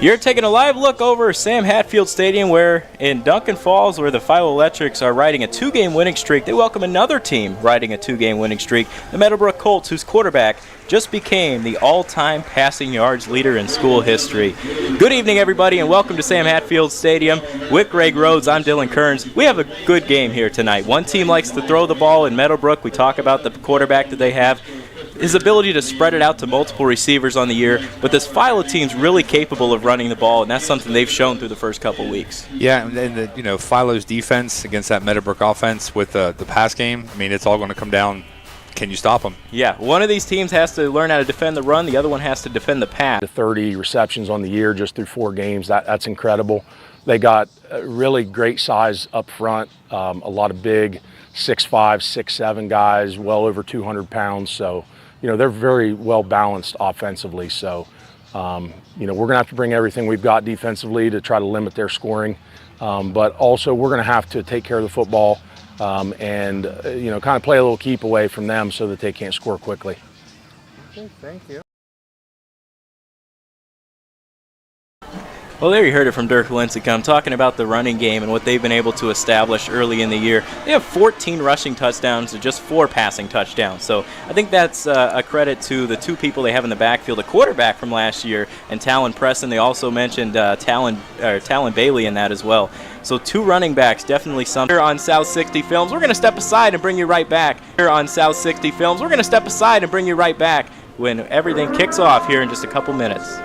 You're taking a live look over Sam Hatfield Stadium where in Duncan Falls, where the Philo Electrics are riding a 2-game winning streak. They welcome another team riding a 2-game winning streak, the Meadowbrook Colts, whose quarterback just became the all-time passing yards leader in school history. Good evening, everybody, and welcome to Sam Hatfield Stadium. With Greg Rhodes, I'm Dylan Kearns. We have a good game here tonight. One team likes to throw the ball in Meadowbrook. We talk about the quarterback that they have, his ability to spread it out to multiple receivers on the year, but this Philo team's really capable of running the ball, and that's something they've shown through the first couple weeks. Yeah, and Philo's defense against that Meadowbrook offense with the pass game, I mean, it's all going to come down, can you stop them? Yeah, one of these teams has to learn how to defend the run, the other one has to defend the pass. 30 receptions on the year just through 4 games, that's incredible. They got really great size up front, a lot of big 6'5", 6'7" guys, well over 200 pounds, so they're very well balanced offensively. So, we're going to have to bring everything we've got defensively to try to limit their scoring. But also we're going to have to take care of the football and, kind of play a little keep away from them so that they can't score quickly. Okay, thank you. Well, there you heard it from Dirk Lincecum talking about the running game and what they've been able to establish early in the year. They have 14 rushing touchdowns and just 4 passing touchdowns. So I think that's a credit to the 2 people they have in the backfield, the quarterback from last year and Talon Preston. They also mentioned Talon Bailey in that as well. So 2 running backs, definitely something. Here on South 60 Films, we're going to step aside and bring you right back. Here on South 60 Films, we're going to step aside and bring you right back when everything kicks off here in just a couple minutes.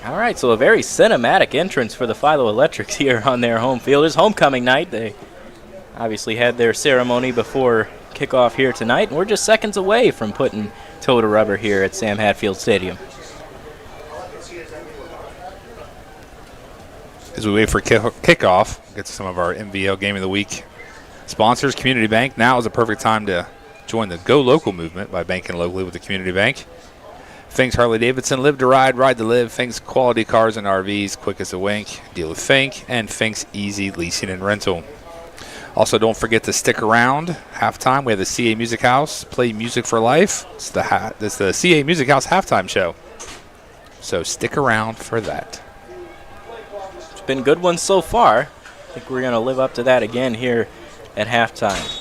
All right, so a very cinematic entrance for the Philo Electrics here on their home field. It's homecoming night. They obviously had their ceremony before kickoff here tonight, and we're just seconds away from putting toe to rubber here at Sam Hatfield Stadium. As we wait for kickoff, get to some of our MVL Game of the Week sponsors. Community Bank. Now is a perfect time to join the Go Local movement by banking locally with the Community Bank. Finks Harley-Davidson, live to ride, ride to live. Finks quality cars and RVs, quick as a wink. Deal with Fink, and Finks easy leasing and rental. Also, don't forget to stick around. Halftime, we have the CA Music House, play music for life. It's the CA Music House halftime show. So stick around for that. It's been good ones so far. I think we're going to live up to that again here at halftime.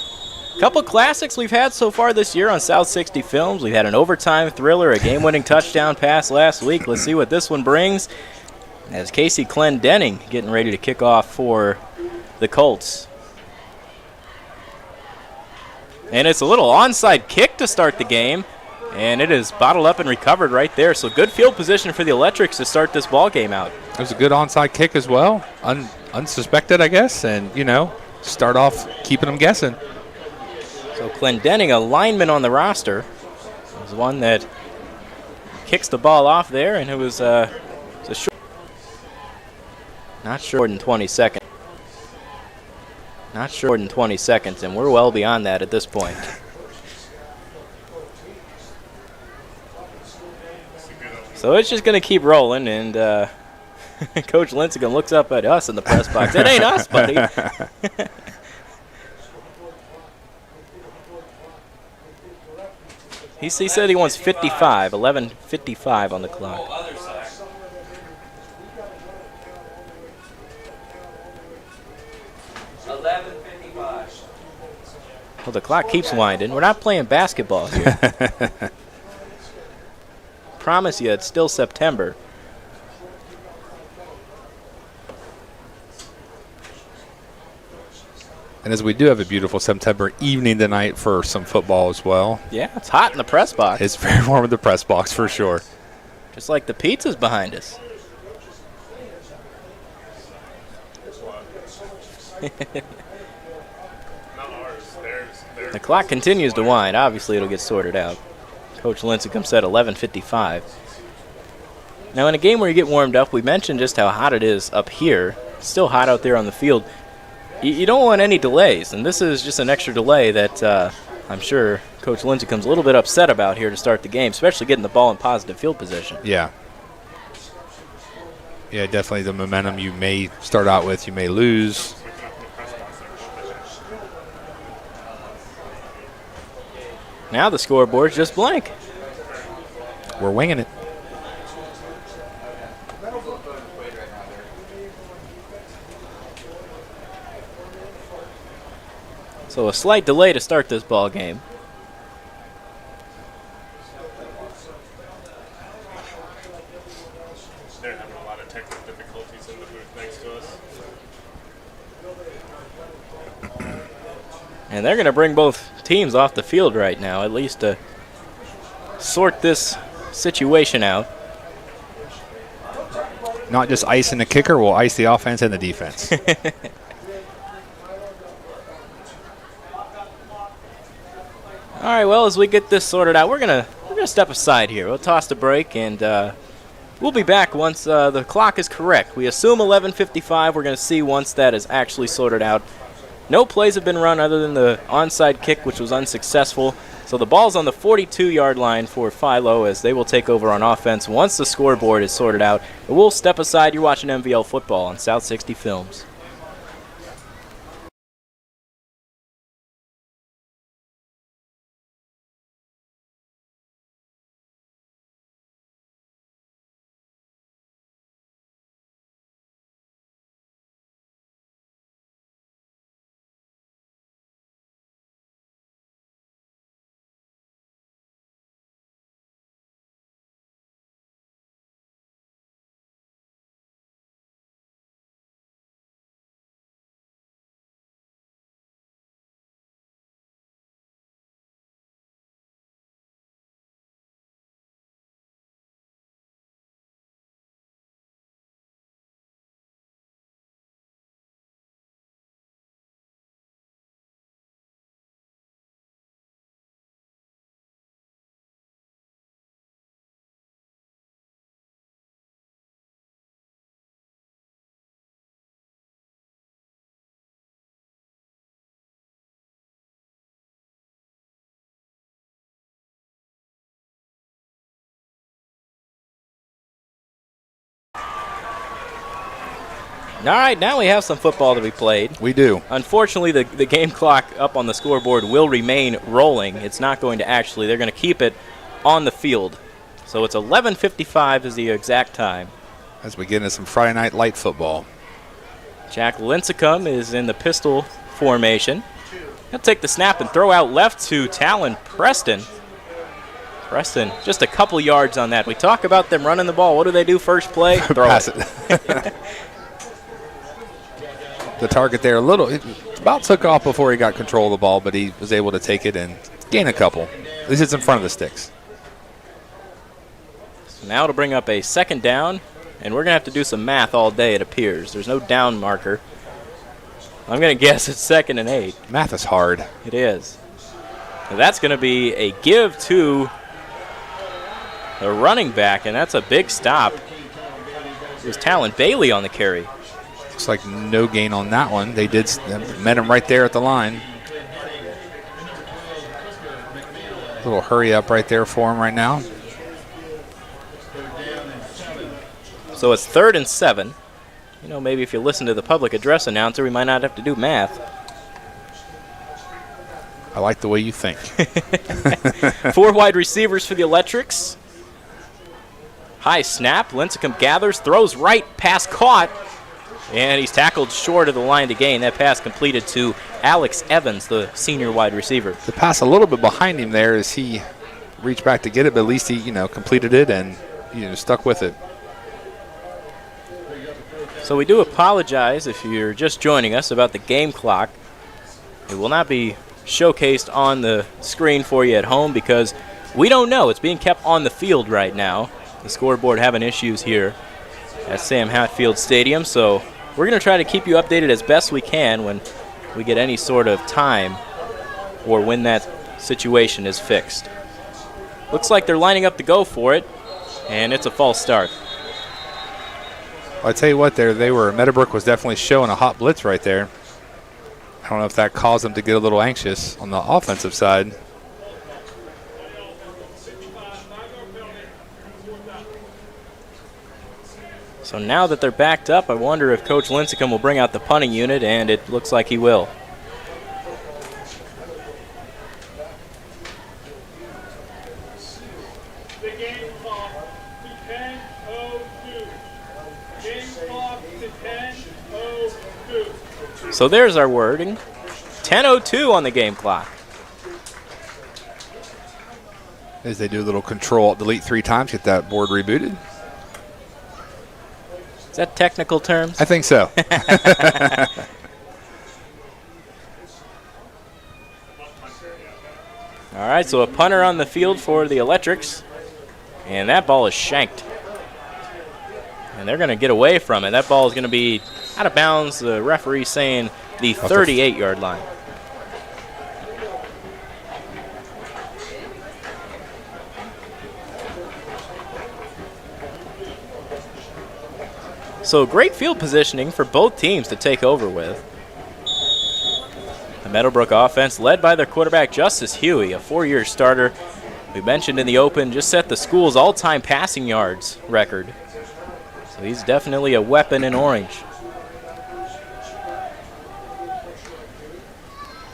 Couple classics we've had so far this year on South 60 Films. We've had an overtime thriller, a game-winning touchdown pass last week. Let's see what this one brings. As Casey Clendenning getting ready to kick off for the Colts. And it's a little onside kick to start the game, and it is bottled up and recovered right there. So good field position for the Electrics to start this ball game out. It was a good onside kick as well, unsuspected, I guess, and start off keeping them guessing. So Clendenning, a lineman on the roster, is one that kicks the ball off there, and it was a short, not short than 20 seconds. Not short than 20 seconds, and we're well beyond that at this point. So it's just going to keep rolling, and Coach Lincecum looks up at us in the press box. It ain't us, buddy. He said he wants 55, 11:55 on the clock. Well, the clock keeps winding. We're not playing basketball here. Promise you, it's still September. And as we do have a beautiful September evening tonight for some football as well. Yeah, it's hot in the press box. It's very warm in the press box for sure. Just like the pizzas behind us. The clock continues to wind. Obviously, it'll get sorted out. Coach Lincecum said 11:55. Now, in a game where you get warmed up, we mentioned just how hot it is up here. It's still hot out there on the field. You don't want any delays, and this is just an extra delay that I'm sure Coach Lincecum's a little bit upset about here to start the game, especially getting the ball in positive field position. Yeah. Yeah, definitely the momentum you may start out with, you may lose. Now the scoreboard's just blank. We're winging it. So a slight delay to start this ball game. They're having a lot of technical difficulties in the booth next to us. And they're going to bring both teams off the field right now, at least to sort this situation out. Not just icing the kicker, we'll ice the offense and the defense. All right, well, as we get this sorted out, we're gonna step aside here. We'll toss the break, and we'll be back once the clock is correct. We assume 11:55. We're going to see once that is actually sorted out. No plays have been run other than the onside kick, which was unsuccessful. So the ball's on the 42-yard line for Philo as they will take over on offense once the scoreboard is sorted out. But we'll step aside. You're watching MVL football on South 60 Films. All right, now we have some football to be played. We do. Unfortunately, the game clock up on the scoreboard will remain rolling. It's not going to actually. They're going to keep it on the field. So it's 11:55 is the exact time. As we get into some Friday night light football. Jack Lincecum is in the pistol formation. He'll take the snap and throw out left to Talon Preston. Preston, just a couple yards on that. We talk about them running the ball. What do they do first play? Throw Pass it. The target there it about took off before he got control of the ball, but he was able to take it and gain a couple. At least it's in front of the sticks. So now to bring up a second down, and we're going to have to do some math all day, it appears. There's no down marker. I'm going to guess it's 2nd and 8. Math is hard. It is. So that's going to be a give to the running back, and that's a big stop. It was Talon Bailey on the carry. Looks like no gain on that one. They met him right there at the line. A little hurry up right there for him right now. So it's 3rd and 7. You know, maybe if you listen to the public address announcer, we might not have to do math. I like the way you think. 4 wide receivers for the Electrics. High snap. Lincecum gathers, throws right, pass caught. And he's tackled short of the line to gain. That pass completed to Alex Evans, the senior wide receiver. The pass a little bit behind him there as he reached back to get it, but at least he, completed it and, stuck with it. So we do apologize if you're just joining us about the game clock. It will not be showcased on the screen for you at home because we don't know. It's being kept on the field right now. The scoreboard having issues here at Sam Hatfield Stadium, so we're going to try to keep you updated as best we can when we get any sort of time or when that situation is fixed. Looks like they're lining up to go for it, and it's a false start. I tell you what, Meadowbrook was definitely showing a hot blitz right there. I don't know if that caused them to get a little anxious on the offensive side. So now that they're backed up, I wonder if Coach Lincecum will bring out the punting unit, and it looks like he will. The game clock to 10:02. Game clock to 10:02. So there's our wording. 10:02 on the game clock. As they do a little Control-Delete 3 times, get that board rebooted. Is that technical terms? I think so. All right, so a punter on the field for the Electrics. And that ball is shanked. And they're going to get away from it. That ball is going to be out of bounds. The referee saying the 38-yard line. So great field positioning for both teams to take over with. The Meadowbrook offense led by their quarterback Justice Huey, a 4-year starter. We mentioned in the open, just set the school's all-time passing yards record. So he's definitely a weapon in orange.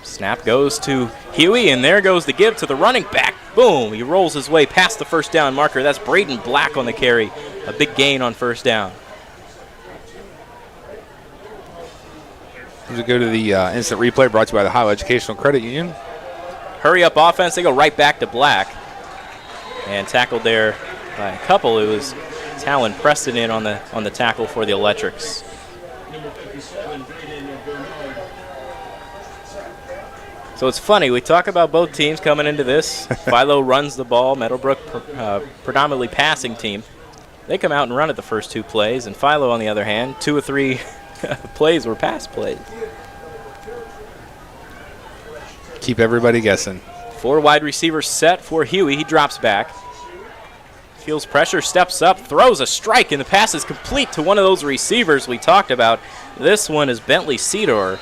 Snap goes to Huey, and there goes the give to the running back. Boom, he rolls his way past the first down marker. That's Braden Black on the carry. A big gain on first down. We go to the instant replay brought to you by the Philo Educational Credit Union. Hurry up offense. They go right back to Black. And tackled there by a couple. It was Talon Preston in on the tackle for the Electrics. So it's funny. We talk about both teams coming into this. Philo runs the ball. Meadowbrook, predominantly passing team. They come out and run it the first 2 plays. And Philo, on the other hand, 2 or 3 plays were pass plays. Keep everybody guessing. 4 wide receivers set for Huey. He drops back. Feels pressure, steps up, throws a strike, and the pass is complete to one of those receivers we talked about. This one is Bentley Cedar,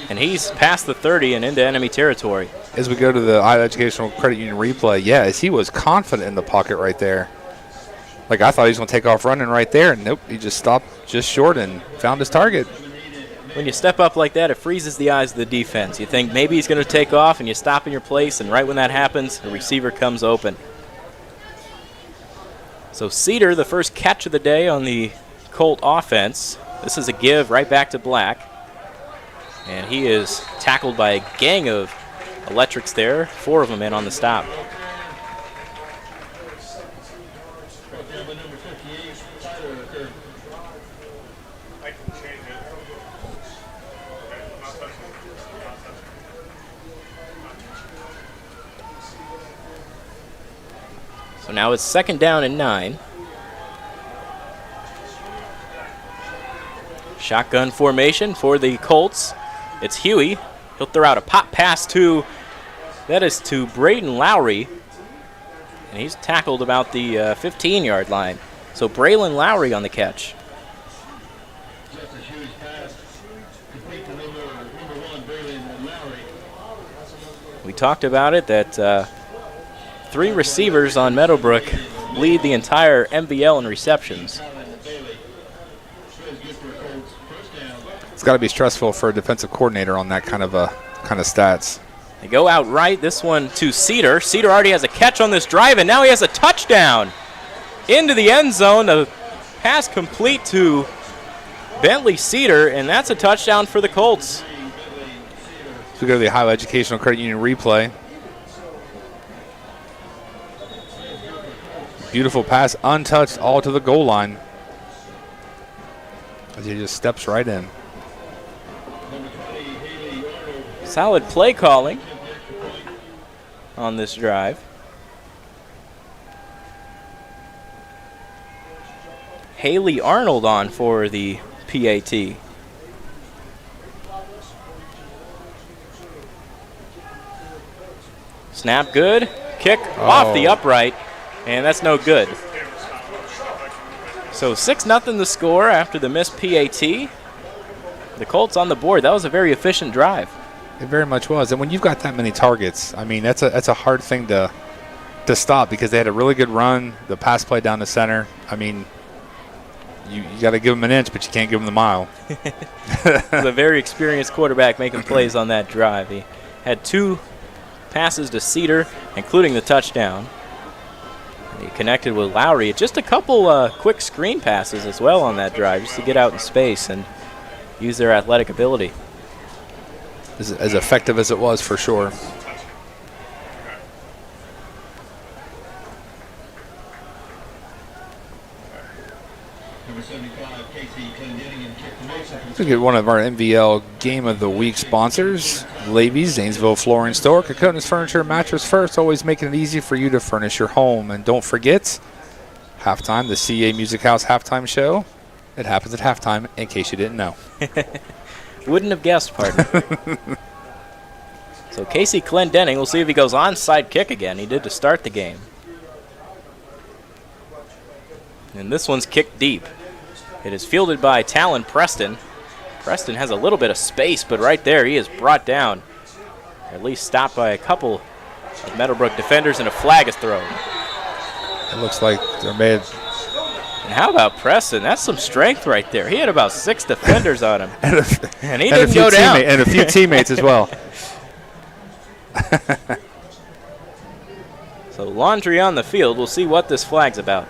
and he's past the 30 and into enemy territory. As we go to the Philo Educational Credit Union replay, yes, he was confident in the pocket right there. Like, I thought he was going to take off running right there, and nope, he just stopped just short and found his target. When you step up like that, it freezes the eyes of the defense. You think maybe he's going to take off, and you stop in your place, and right when that happens, the receiver comes open. So Cedar, the first catch of the day on the Colt offense. This is a give right back to Black. And he is tackled by a gang of Electrics there, 4 of them in on the stop. So now it's 2nd down and 9. Shotgun formation for the Colts. It's Huey. He'll throw out a pop pass to Braden Lowry. And he's tackled about the 15-yard line. So Braylon Lowry on the catch. We talked about it that 3 receivers on Meadowbrook lead the entire MVL in receptions. It's got to be stressful for a defensive coordinator on that kind of stats. They go out right. This one to Cedar. Cedar already has a catch on this drive, and now he has a touchdown into the end zone. The pass complete to Bentley Cedar, and that's a touchdown for the Colts. So we go to the Ohio Educational Credit Union replay. Beautiful pass, untouched, all to the goal line. As he just steps right in. Solid play calling on this drive. Haley Arnold on for the PAT. Snap good. Kick off the upright. And that's no good. So 6-0 the score after the missed PAT. The Colts on the board. That was a very efficient drive. It very much was. And when you've got that many targets, I mean, that's a hard thing to stop because they had a really good run, the pass play down the center. I mean, you got to give them an inch, but you can't give them the mile. It was a very experienced quarterback making plays on that drive. He had 2 passes to Cedar, including the touchdown. He connected with Lowry. Just a couple quick screen passes as well on that drive, just to get out in space and use their athletic ability. As effective as it was, for sure. Look at one of our MVL Game of the Week sponsors, Lavy's, Zanesville Flooring Store. Kokona's Furniture, Mattress First, always making it easy for you to furnish your home. And don't forget, halftime, the CA Music House halftime show. It happens at halftime, in case you didn't know. Wouldn't have guessed, partner. So Casey Clendenning, we'll see if he goes onside kick again. He did to start the game. And this one's kicked deep. It is fielded by Talon Preston. Preston has a little bit of space, but right there he is brought down. At least stopped by a couple of Meadowbrook defenders, and a flag is thrown. It looks like they're made. And how about Preston? That's some strength right there. He had about 6 defenders on him. and he didn't go down. And a few teammates as well. So laundry on the field. We'll see what this flag's about.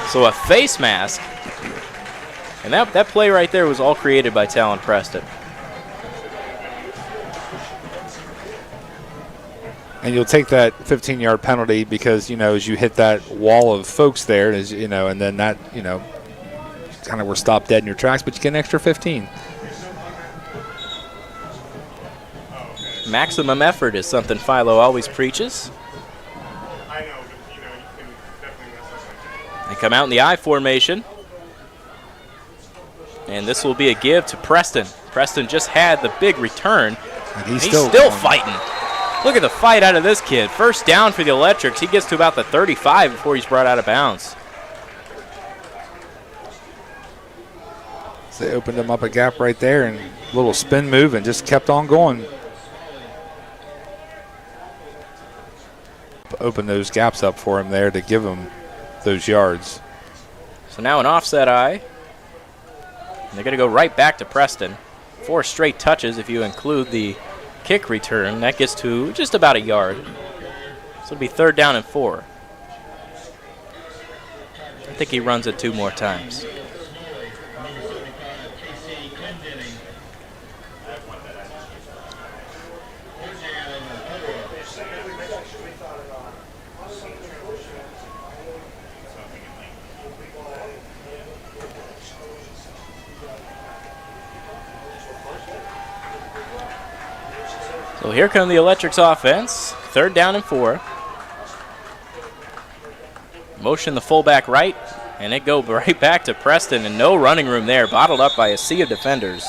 So a face mask. And that play right there was all created by Talon Preston. And you'll take that 15-yard penalty because, as you hit that wall of folks there, and then that, kind of were stopped dead in your tracks, but you get an extra 15. Maximum effort is something Philo always preaches. I know, but you can definitely mess this up. They come out in the I formation. And this will be a give to Preston. Preston just had the big return. And he's still fighting. Look at the fight out of this kid. First down for the Electrics. He gets to about the 35 before he's brought out of bounds. So they opened him up a gap right there, and a little spin move and just kept on going. open those gaps up for him there to give him those yards. So now an offset eye. And they're going to go right back to Preston. 4 straight touches if you include the kick return. That gets to just about a yard. So it'll be 3rd down and 4. I think he runs it 2 more times. So here come the Electrics offense. 3rd down and 4. Motion the fullback right, and it go right back to Preston, and no running room there, bottled up by a sea of defenders.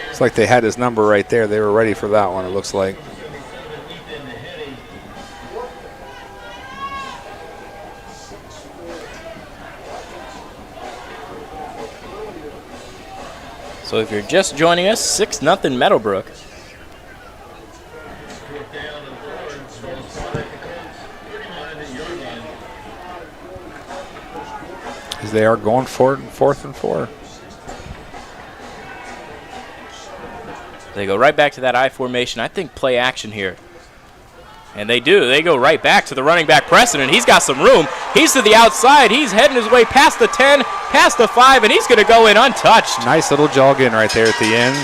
It's like they had his number right there. They were ready for that one, it looks like. So if you're just joining us, 6-0 Meadowbrook. As they are going for it in 4th and 4. They go right back to that I formation. I think play action here. And they do. They go right back to the running back Preston, and he's got some room. He's to the outside. He's heading his way past the 10, past the 5, and he's going to go in untouched. Nice little jog in right there at the end.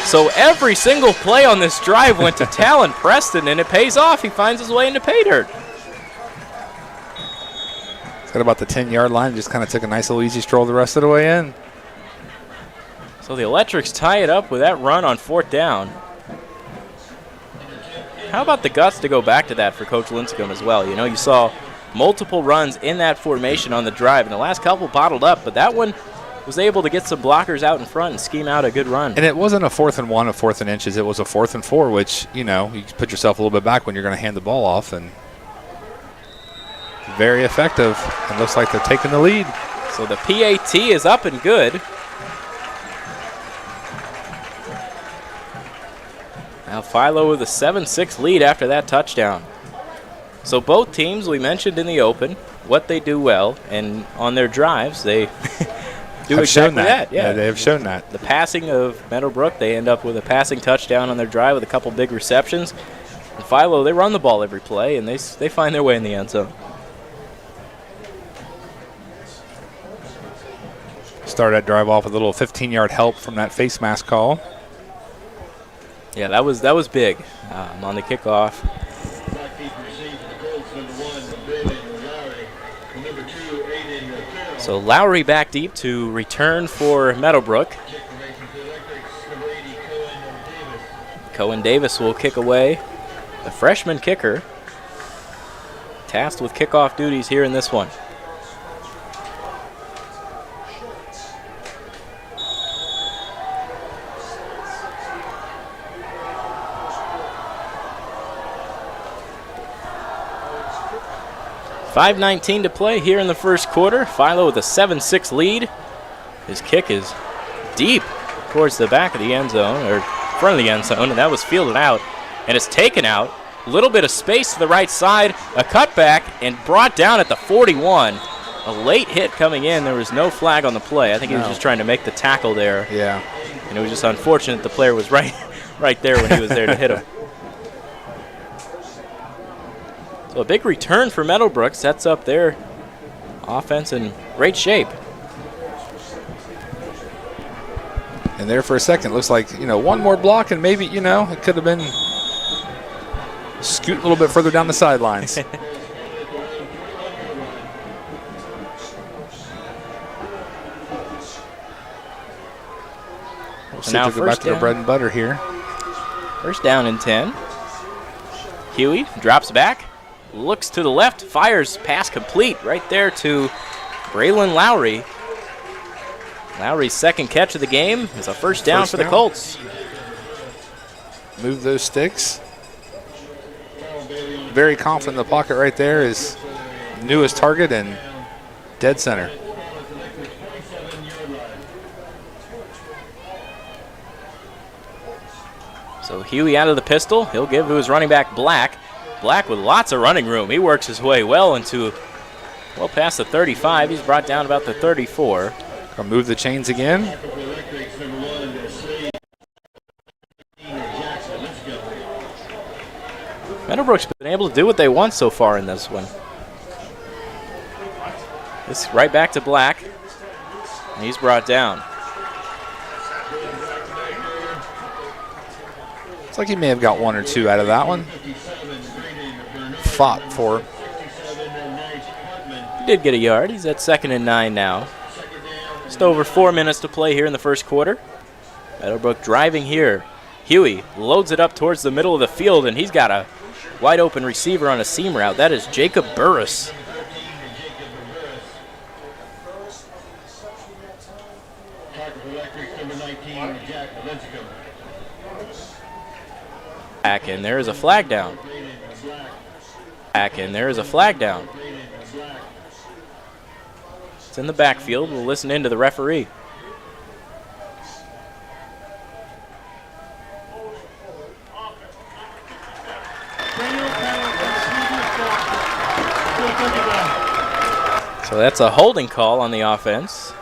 So every single play on this drive went to Talon Preston, and it pays off. He finds his way into pay dirt. It's got about the 10-yard line. Just kind of took a nice little easy stroll the rest of the way in. So the Electrics tie it up with that run on 4th down. How about the guts to go back to that for Coach Lincecum as well? You know, you saw multiple runs in that formation on the drive, and the last couple bottled up, but that one was able to get some blockers out in front and scheme out a good run. And it wasn't a 4th and 1, a 4th and inches. It was a 4th and 4, which, you know, you put yourself a little bit back when you're going to hand the ball off, and very effective. It looks like they're taking the lead. So the PAT is up and good. Now Philo with a 7-6 lead after that touchdown. So both teams, we mentioned in the open, what they do well, and on their drives, they do exactly that. Yeah, they have shown that. The passing of Meadowbrook, they end up with a passing touchdown on their drive with a couple big receptions. And Philo, they run the ball every play, and they find their way in the end zone. Start that drive off with a little 15-yard help from that face mask call. Yeah, that was big on the kickoff. So Lowry back deep to return for Meadowbrook. Cohen Davis will kick away. The freshman kicker tasked with kickoff duties here in this one. .5:19 to play here in the first quarter. Philo with a 7-6 lead. His kick is deep towards the back of the end zone, or front of the end zone, and that was fielded out. And it's taken out. A little bit of space to the right side, a cutback, and brought down at the 41. A late hit coming in. There was no flag on the play. I think he was just trying to make the tackle there. Yeah. And it was just unfortunate the player was right there when he was there to hit him. So a big return for Meadowbrook sets up their offense in great shape. And there for a second, looks like, you know, one more block and maybe, you know, it could have been scoot a little bit further down the sidelines. We'll see if they go back to their bread and butter here. First down and 10. Huey drops back. Looks to the left, fires, pass complete right there to Braylon Lowry. Lowry's second catch of the game is a first down for the Colts. Move those sticks. Very confident in the pocket right there. His newest target and dead center. So Huey out of the pistol. He'll give to his running back, Black. Black with lots of running room. He works his way well past the 35. He's brought down about the 34. Gonna move the chains again. Meadowbrook's been able to do what they want so far in this one. This right back to Black. And he's brought down. Looks like he may have got 1 or 2 out of that one. Fought for. He did get a yard. He's at 2nd and 9 now. Just over 4 minutes to play here in the first quarter. Meadowbrook driving here. Huey loads it up towards the middle of the field, and he's got a wide open receiver on a seam route. That is Jacob Burris. Back in there is a flag down. Back in there is a flag down. It's in the backfield. We'll listen in to the referee. So that's a holding call on the offense.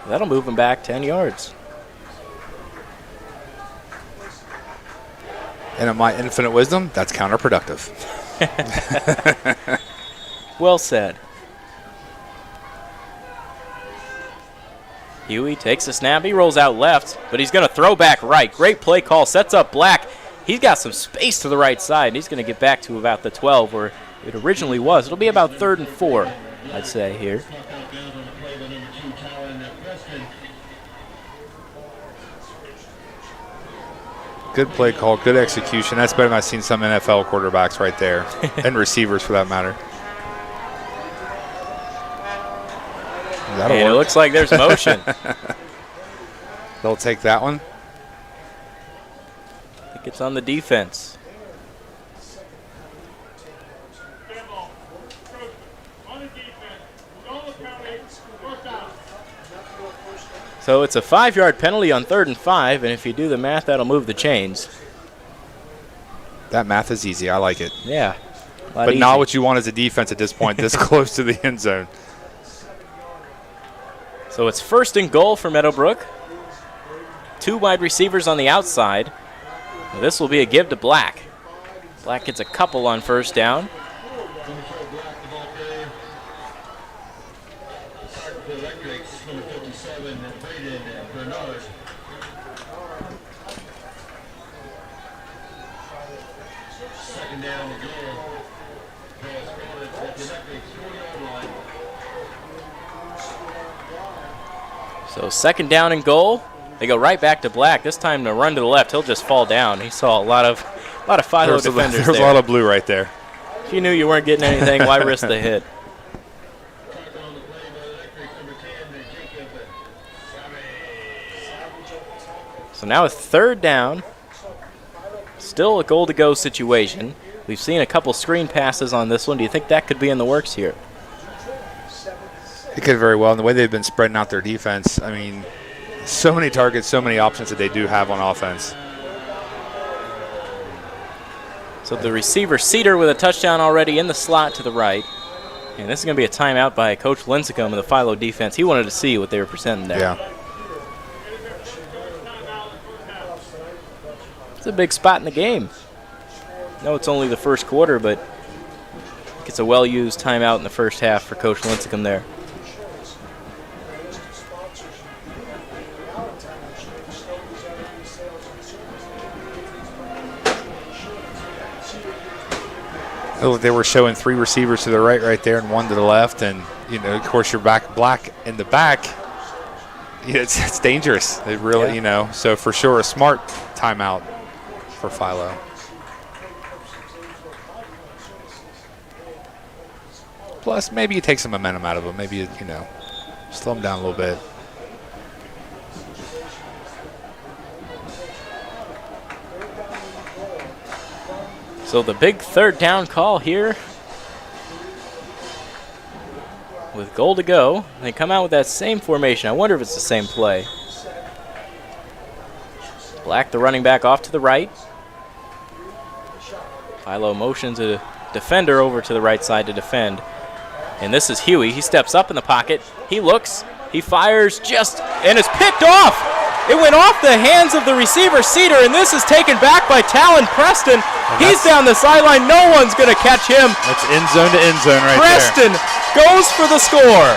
That'll move him back 10 yards. And in my infinite wisdom, that's counterproductive. Well said. Huey takes the snap. He rolls out left, but he's going to throw back right. Great play call. Sets up Black. He's got some space to the right side, and he's going to get back to about the 12 where it originally was. It'll be about 3rd and 4, I'd say, here. Good play call, good execution. That's better than I've seen some NFL quarterbacks right there, and receivers for that matter. And it looks like there's motion. They'll take that one. I think it's on the defense. So it's a 5-yard penalty on 3rd and 5, and if you do the math, that'll move the chains. That math is easy. I like it. Yeah. But not what you want as a defense at this point, this close to the end zone. So it's 1st and goal for Meadowbrook. 2 wide receivers on the outside. Well, this will be a give to Black. Black gets a couple on 1st down. So 2nd down and goal. They go right back to Black. This time to run to the left. He'll just fall down. He saw a lot of Philo defenders There's a lot of blue right there. If you knew you weren't getting anything, why risk the hit? So now a 3rd down. Still a goal-to-go situation. We've seen a couple screen passes on this one. Do you think that could be in the works here? It could very well. And the way they've been spreading out their defense, I mean, so many targets, so many options that they do have on offense. So the receiver, Cedar, with a touchdown already in the slot to the right. And this is going to be a timeout by Coach Lincecum of the Philo defense. He wanted to see what they were presenting there. Yeah. It's a big spot in the game. No, it's only the first quarter, but it's a well-used timeout in the first half for Coach Lincecum there. They were showing 3 receivers to the right there, and 1 to the left, and of course you're back Black in the back. It's dangerous. It really, So for sure, a smart timeout for Philo. Plus, maybe you take some momentum out of them. Maybe slow them down a little bit. So the big 3rd down call here. With goal to go. They come out with that same formation. I wonder if it's the same play. Black, the running back, off to the right. Philo motions a defender over to the right side to defend. And this is Huey. He steps up in the pocket. He looks. He fires and is picked off. It went off the hands of the receiver, Cedar, and this is taken back by Talon Preston. He's down the sideline. No one's going to catch him. That's end zone to end zone right Preston goes for the score.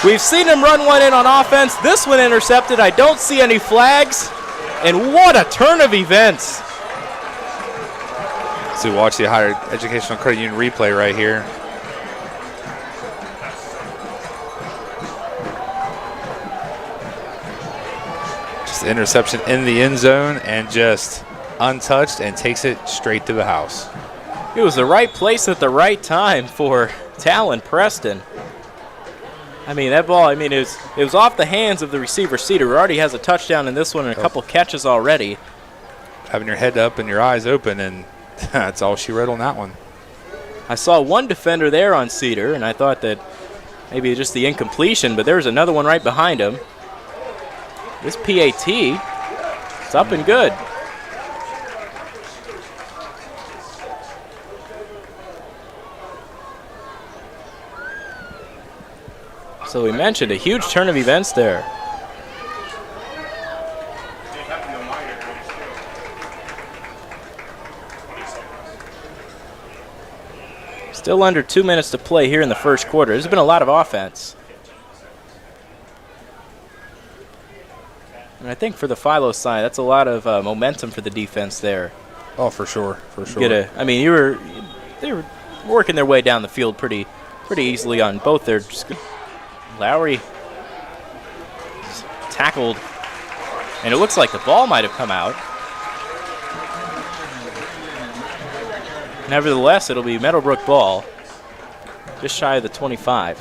We've seen him run one in on offense. This one intercepted. I don't see any flags. And what a turn of events. So watch the Higher Educational Credit Union replay right here. Just interception in the end zone and just untouched and takes it straight to the house. It was the right place at the right time for Talon Preston. I mean, that ball, it was off the hands of the receiver, Cedar, who already has a touchdown in this one and a couple catches already. Having your head up and your eyes open, and that's all she wrote on that one. I saw one defender there on Cedar, and I thought that maybe just the incompletion, but there's another one right behind him. This PAT, it's up and good. So we mentioned a huge turn of events there. Still under 2 minutes to play here in the first quarter. There's been a lot of offense. And I think for the Philo side, that's a lot of momentum for the defense there. Oh, for sure, for sure. They were working their way down the field pretty easily on both their. Lowry tackled, and it looks like the ball might have come out. Nevertheless, it'll be Meadowbrook ball, just shy of the 25.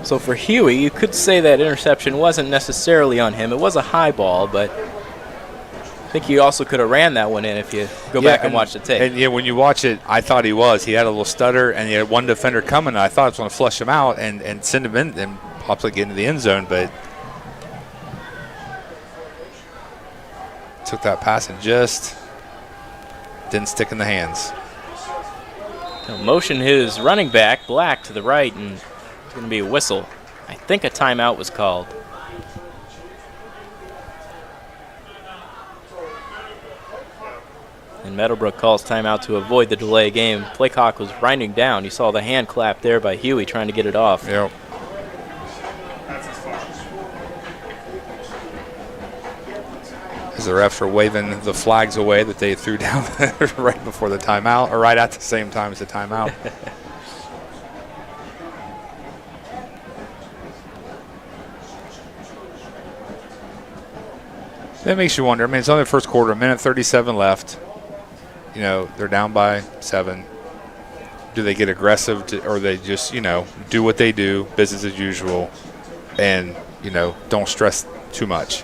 So for Huey, you could say that interception wasn't necessarily on him. It was a high ball, but I think you also could have ran that one in if you go back and watch the tape. And yeah, when you watch it, I thought he was. He had a little stutter, and he had one defender coming, and I thought I was going to flush him out and send him in and possibly get into the end zone, but took that pass and just didn't stick in the hands. He'll motion his running back, Black, to the right, and it's going to be a whistle. I think a timeout was called. And Meadowbrook calls timeout to avoid the delay game. Play clock was winding down. You saw the hand clap there by Huey trying to get it off. Yep. As the refs are waving the flags away that they threw down right before the timeout, or right at the same time as the timeout. That makes you wonder. I mean, it's only the first quarter, a minute 37 left. You know, they're down by 7. Do they get aggressive, or they just, do what they do, business as usual, and, don't stress too much?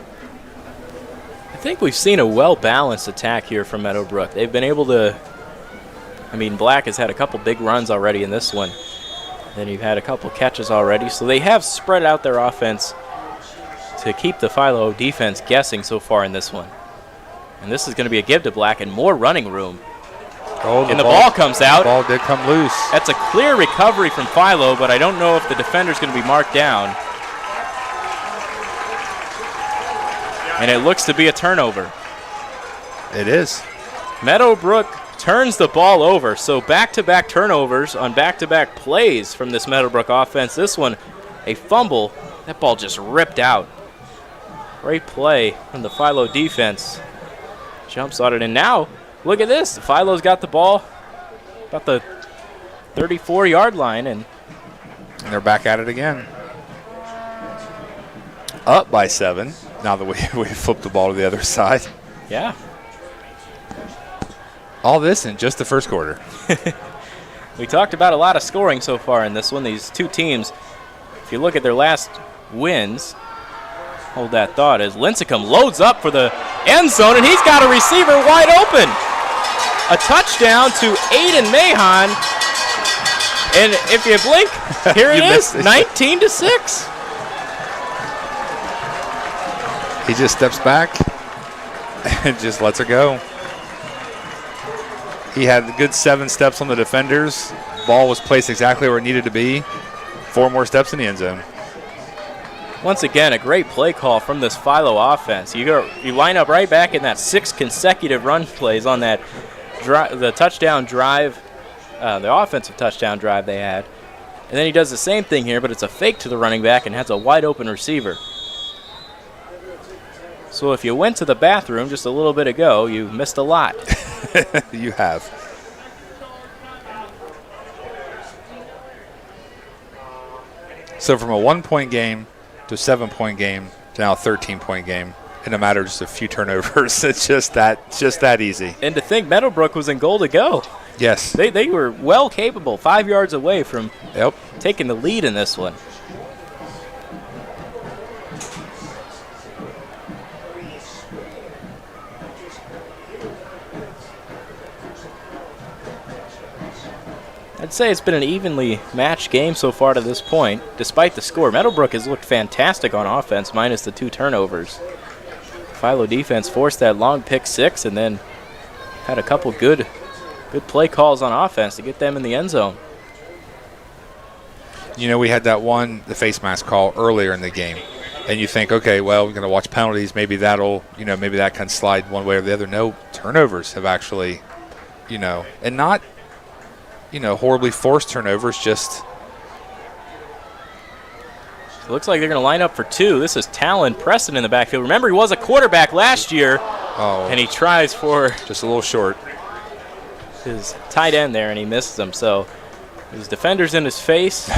I think we've seen a well-balanced attack here from Meadowbrook. They've been able to, Black has had a couple big runs already in this one. Then you've had a couple catches already. So they have spread out their offense to keep the Philo defense guessing so far in this one. And this is going to be a give to Black and more running room. Oh, and the ball comes out. The ball did come loose. That's a clear recovery from Philo, but I don't know if the defender's going to be marked down. And it looks to be a turnover. It is. Meadowbrook turns the ball over. So back-to-back turnovers on back-to-back plays from this Meadowbrook offense. This one, a fumble. That ball just ripped out. Great play from the Philo defense. Jumps on it, and now look at this. Philo's got the ball about the 34-yard line, and they're back at it again. Up by 7. Now that we flipped the ball to the other side. Yeah. All this in just the first quarter. We talked about a lot of scoring so far in this one. These two teams, if you look at their last wins, hold that thought as Lincecum loads up for the end zone, and he's got a receiver wide open. a touchdown to Aiden Mahon. And if you blink, here it is, 19-6. He just steps back and just lets it go. He had a good 7 steps on the defenders. Ball was placed exactly where it needed to be. 4 more steps in the end zone. Once again, a great play call from this Philo offense. You line up right back in that 6 consecutive run plays on that the touchdown drive, the offensive touchdown drive they had. And then he does the same thing here, but it's a fake to the running back and has a wide open receiver. So if you went to the bathroom just a little bit ago, you missed a lot. You have. So from a 1-point game to a 7-point game to now a 13-point game in a matter of just a few turnovers. It's just that easy. And to think Meadowbrook was in goal to go. Yes. They were well capable, 5 yards away from Yep. taking the lead in this one. I'd say it's been an evenly matched game so far to this point, despite the score. Meadowbrook has looked fantastic on offense, minus the 2 turnovers. Philo defense forced that long pick 6 and then had a couple good play calls on offense to get them in the end zone. You know, we had that the face mask call earlier in the game. And you think, okay, well, we're going to watch penalties. Maybe maybe that can slide one way or the other. No, turnovers have actually, and not, horribly forced turnovers, just. It looks like they're going to line up for 2. This is Talon Preston in the backfield. Remember, he was a quarterback last year, and he tries for just a little short. His tight end there, and he misses him. So his defender's in his face.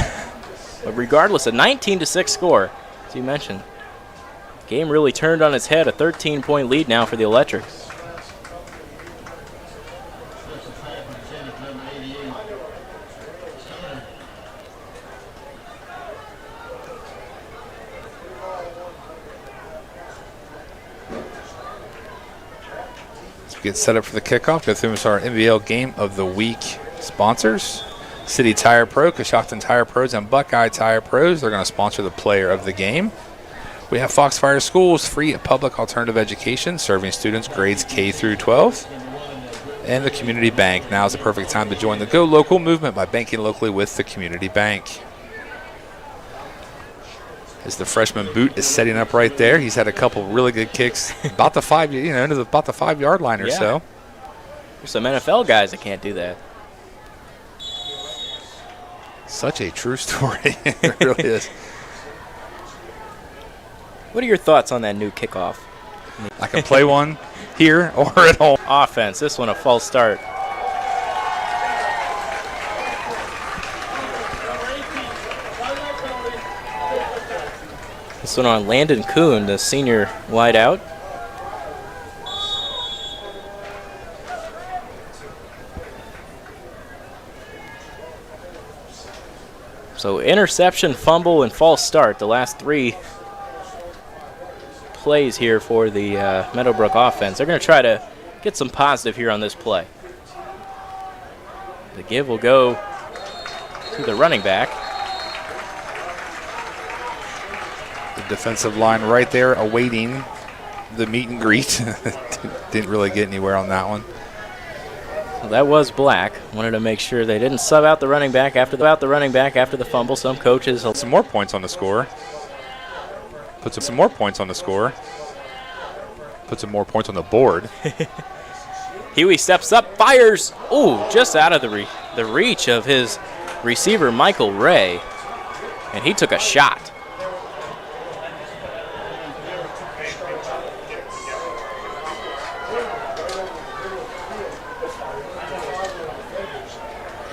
But regardless, a 19-6 score, as you mentioned. Game really turned on its head, a 13-point lead now for the Electrics. Get set up for the kickoff. Go through our MVL Game of the Week sponsors. City Tire Pro, Coshocton Tire Pros, and Buckeye Tire Pros. They're going to sponsor the player of the game. We have Foxfire Schools, free public alternative education, serving students grades K through 12. And the Community Bank. Now is the perfect time to join the Go Local movement by banking locally with the Community Bank. As the freshman Boot is setting up right there. He's had a couple really good kicks about the 5, into about the 5-yard line or so. There's some NFL guys that can't do that. Such a true story. It really is. What are your thoughts on that new kickoff? I can play one here or at home. Offense, this one a false start. This one on Landon Kuhn, the senior wideout. So interception, fumble, and false start, the last 3 plays here for the Meadowbrook offense. They're going to try to get some positive here on this play. The give will go to the running back. The defensive line right there awaiting the meet and greet. Didn't really get anywhere on that one. Well, that was Black. Wanted to make sure they didn't sub out the running back after the fumble. Some coaches. Some more points on the score. Put some more points on the score. Put some more points on the board. Huey steps up, fires. Ooh, just out of the reach of his receiver, Michael Ray. And he took a shot.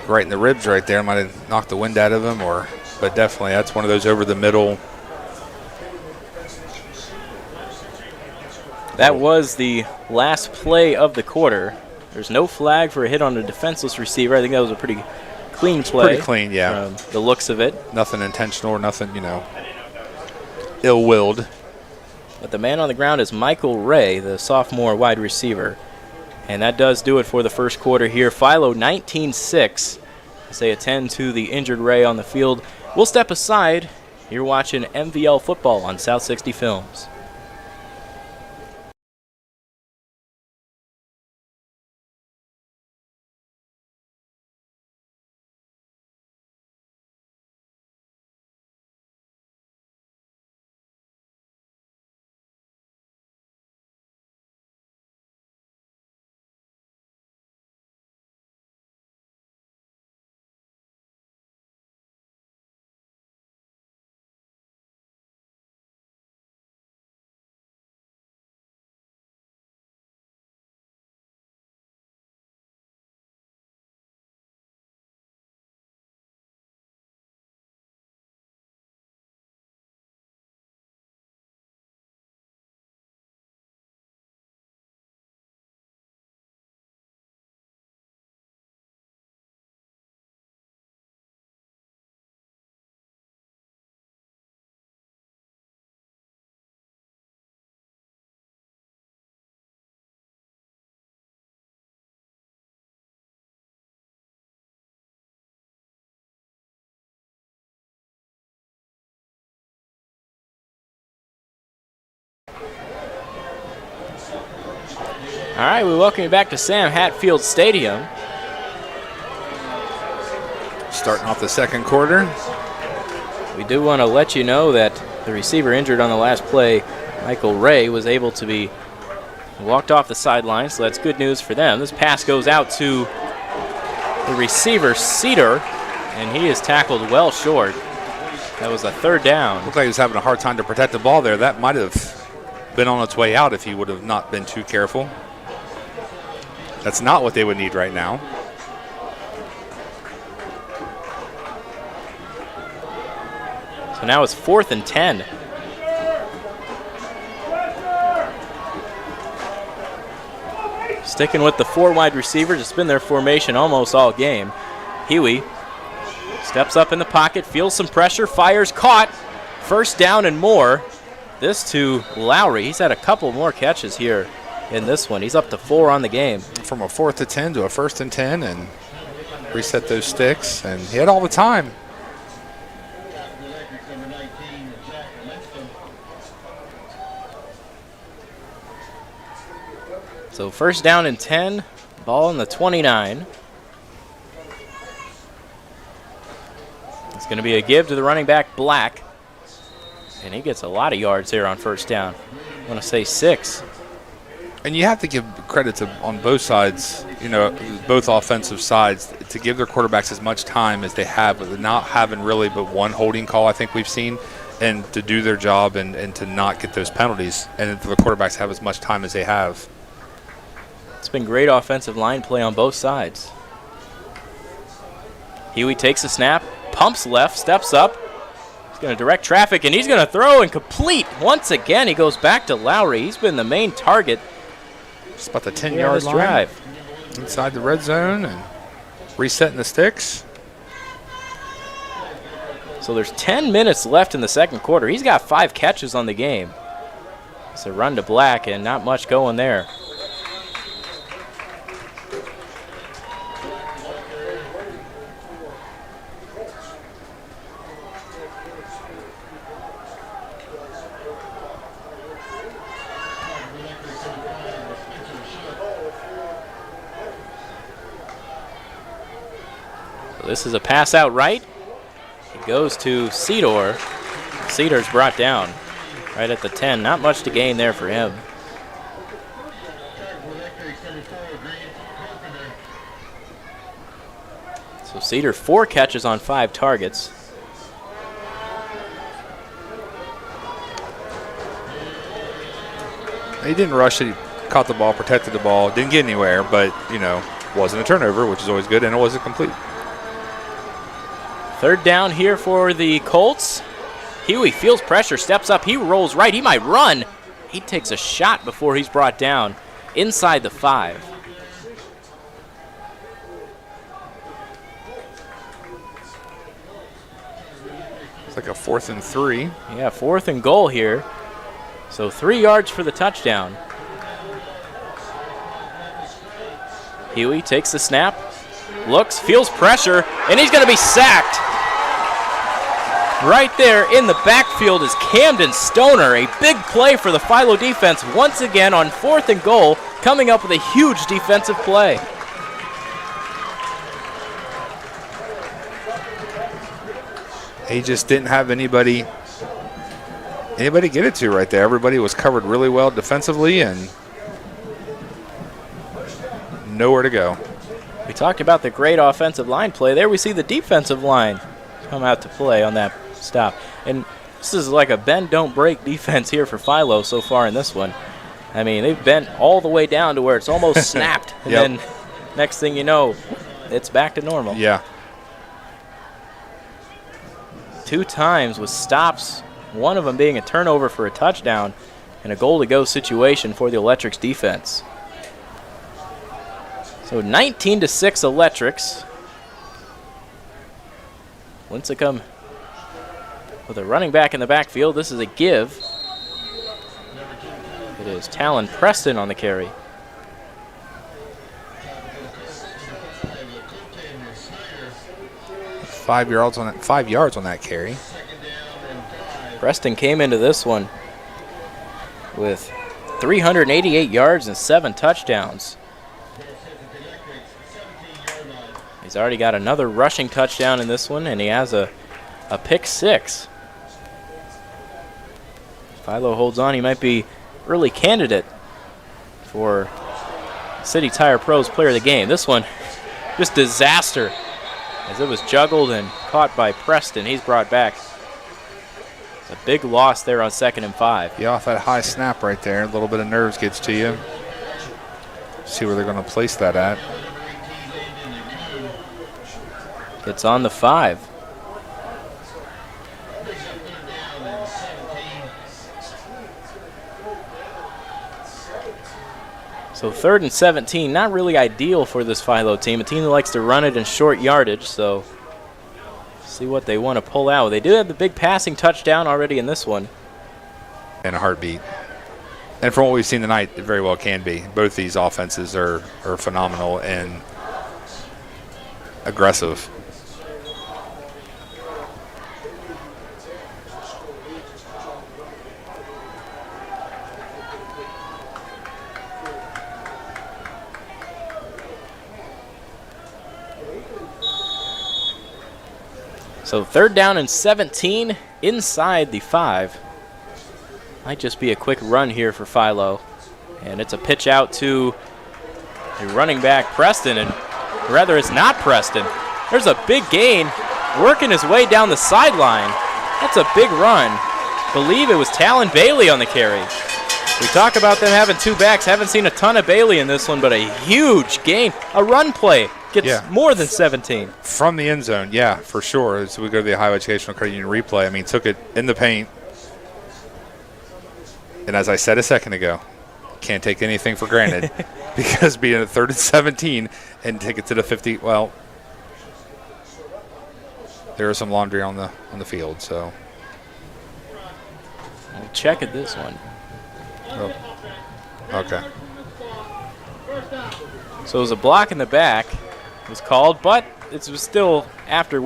Right in the ribs right there. Might have knocked the wind out of him, but definitely that's one of those over the middle. That was the last play of the quarter. There's no flag for a hit on a defenseless receiver. I think that was a pretty clean play. Pretty clean, yeah. The looks of it. Nothing intentional or nothing, ill-willed. But the man on the ground is Michael Ray, the sophomore wide receiver. And that does do it for the first quarter here. Philo 19-6 as they attend to the injured Ray on the field. We'll step aside. You're watching MVL football on South 60 Films. All right, we welcome you back to Sam Hatfield Stadium. Starting off the second quarter. We do want to let you know that the receiver injured on the last play, Michael Ray, was able to be walked off the sideline, so that's good news for them. This pass goes out to the receiver, Cedar, and he is tackled well short. That was a third down. Looked like he was having a hard time to protect the ball there. That might have been on its way out if he would have not been too careful. That's not what they would need right now. So now it's 4th and 10. Sticking with the 4 wide receivers, it's been their formation almost all game. Huey steps up in the pocket, feels some pressure, fires, caught. First down and more. This to Lowry. He's had a couple more catches here in this one. He's up to 4 on the game. From a 4th and 10 to a 1st and 10 and reset those sticks. And he had all the time. So first down and 10, ball in the 29. It's going to be a give to the running back, Black. And he gets a lot of yards here on first down. I want to say 6. And you have to give credit to on both sides, you know, both offensive sides, to give their quarterbacks as much time as they have, but not having really but one holding call I think we've seen, and to do their job and to not get those penalties, and for the quarterbacks have as much time as they have. It's been great offensive line play on both sides. Huey takes a snap, pumps left, steps up. He's going to direct traffic, and he's going to throw and complete. Once again, he goes back to Lowry. He's been the main target. It's about the 10-yard line. Drive. Inside the red zone and resetting the sticks. So there's 10 minutes left in the second quarter. He's got 5 catches on the game. It's a run to Black and not much going there. This is a pass out right. It goes to Cedar. Cedar's brought down right at the 10. Not much to gain there for him. So Cedar 4 catches on 5 targets. He didn't rush it. He caught the ball, protected the ball, didn't get anywhere, but, you know, wasn't a turnover, which is always good, and it wasn't complete. Third down here for the Colts. Huey feels pressure, steps up, he rolls right, he might run. He takes a shot before he's brought down inside the 5. It's like a 4th and 3. Yeah, 4th and goal here. So 3 yards for the touchdown. Huey takes the snap, looks, feels pressure, and he's going to be sacked. Right there in the backfield is Camden Stoner. A big play for the Philo defense once again on 4th and goal, coming up with a huge defensive play. He just didn't have anybody get it to right there. Everybody was covered really well defensively and nowhere to go. We talked about the great offensive line play. There we see the defensive line come out to play on that stop. And this is like a bend, don't break defense here for Philo so far in this one. I mean, they've bent all the way down to where it's almost snapped. And then next thing you know, it's back to normal. Yeah. 2 times with stops, one of them being a turnover for a touchdown and a goal-to-go situation for the Electrics defense. So 19-6 Electrics. Lincecum with a running back in the backfield. This is a give. It is Talon Preston on the carry. Five yards on that carry. Preston came into this one with 388 yards and 7 touchdowns. He's already got another rushing touchdown in this one, and he has a pick 6. Philo holds on. He might be early candidate for City Tire Pro's player of the game. This one, just disaster, as it was juggled and caught by Preston. He's brought back. It's a big loss there on 2nd and 5. Yeah, off that high snap right there. A little bit of nerves gets to you. See where they're going to place that at. It's on the 5. So 3rd and 17, not really ideal for this Philo team, a team that likes to run it in short yardage, so see what they want to pull out. They do have the big passing touchdown already in this one. And a heartbeat. And from what we've seen tonight, it very well can be. Both these offenses are phenomenal and aggressive. So 3rd down and 17 inside the 5. Might just be a quick run here for Philo. And it's a pitch out to a running back, Preston, and rather it's not Preston. There's a big gain, working his way down the sideline. That's a big run. Believe it was Talon Bailey on the carry. We talk about them having 2 backs. Haven't seen a ton of Bailey in this one, but a huge gain. A run play. Gets more than 17. From the end zone, yeah, for sure. As we go to the Ohio Educational Credit Union replay, I mean, took it in the paint. And as I said a second ago, can't take anything for granted because being a 3rd and 17 and take it to the 50, well, there is some laundry on the field, so. We'll check at this one. Oh. Okay. So it was a block in the back. Was called, but it was still after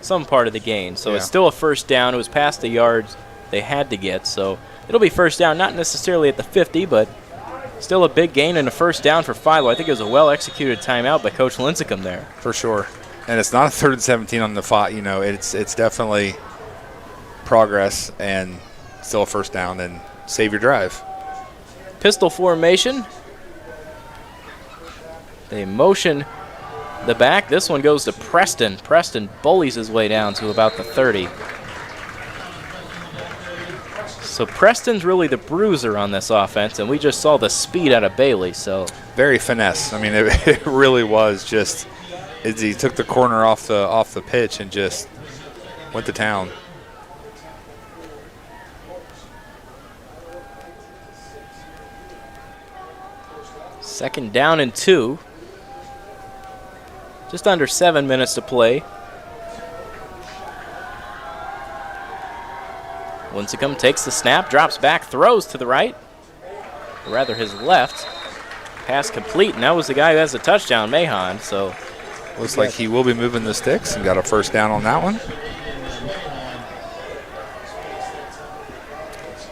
some part of the gain. So it's still a 1st down. It was past the yards they had to get. So it'll be 1st down, not necessarily at the 50, but still a big gain and a 1st down for Philo. I think it was a well-executed timeout by Coach Lincecum there. For sure. And it's not a 3rd and 17 on the 5. You know, it's definitely progress and still a 1st down and save your drive. Pistol formation. They motion the back. This one goes to Preston. Preston bullies his way down to about the 30. So Preston's really the bruiser on this offense, and we just saw the speed out of Bailey. So very finesse. I mean, it really was just he took the corner off the pitch and just went to town. Second down and 2. Just under 7 minutes to play. Lincecum takes the snap, drops back, throws to the right, or rather his left. Pass complete, and that was the guy who has the touchdown, Mahan. So looks like he will be moving the sticks and got a first down on that one.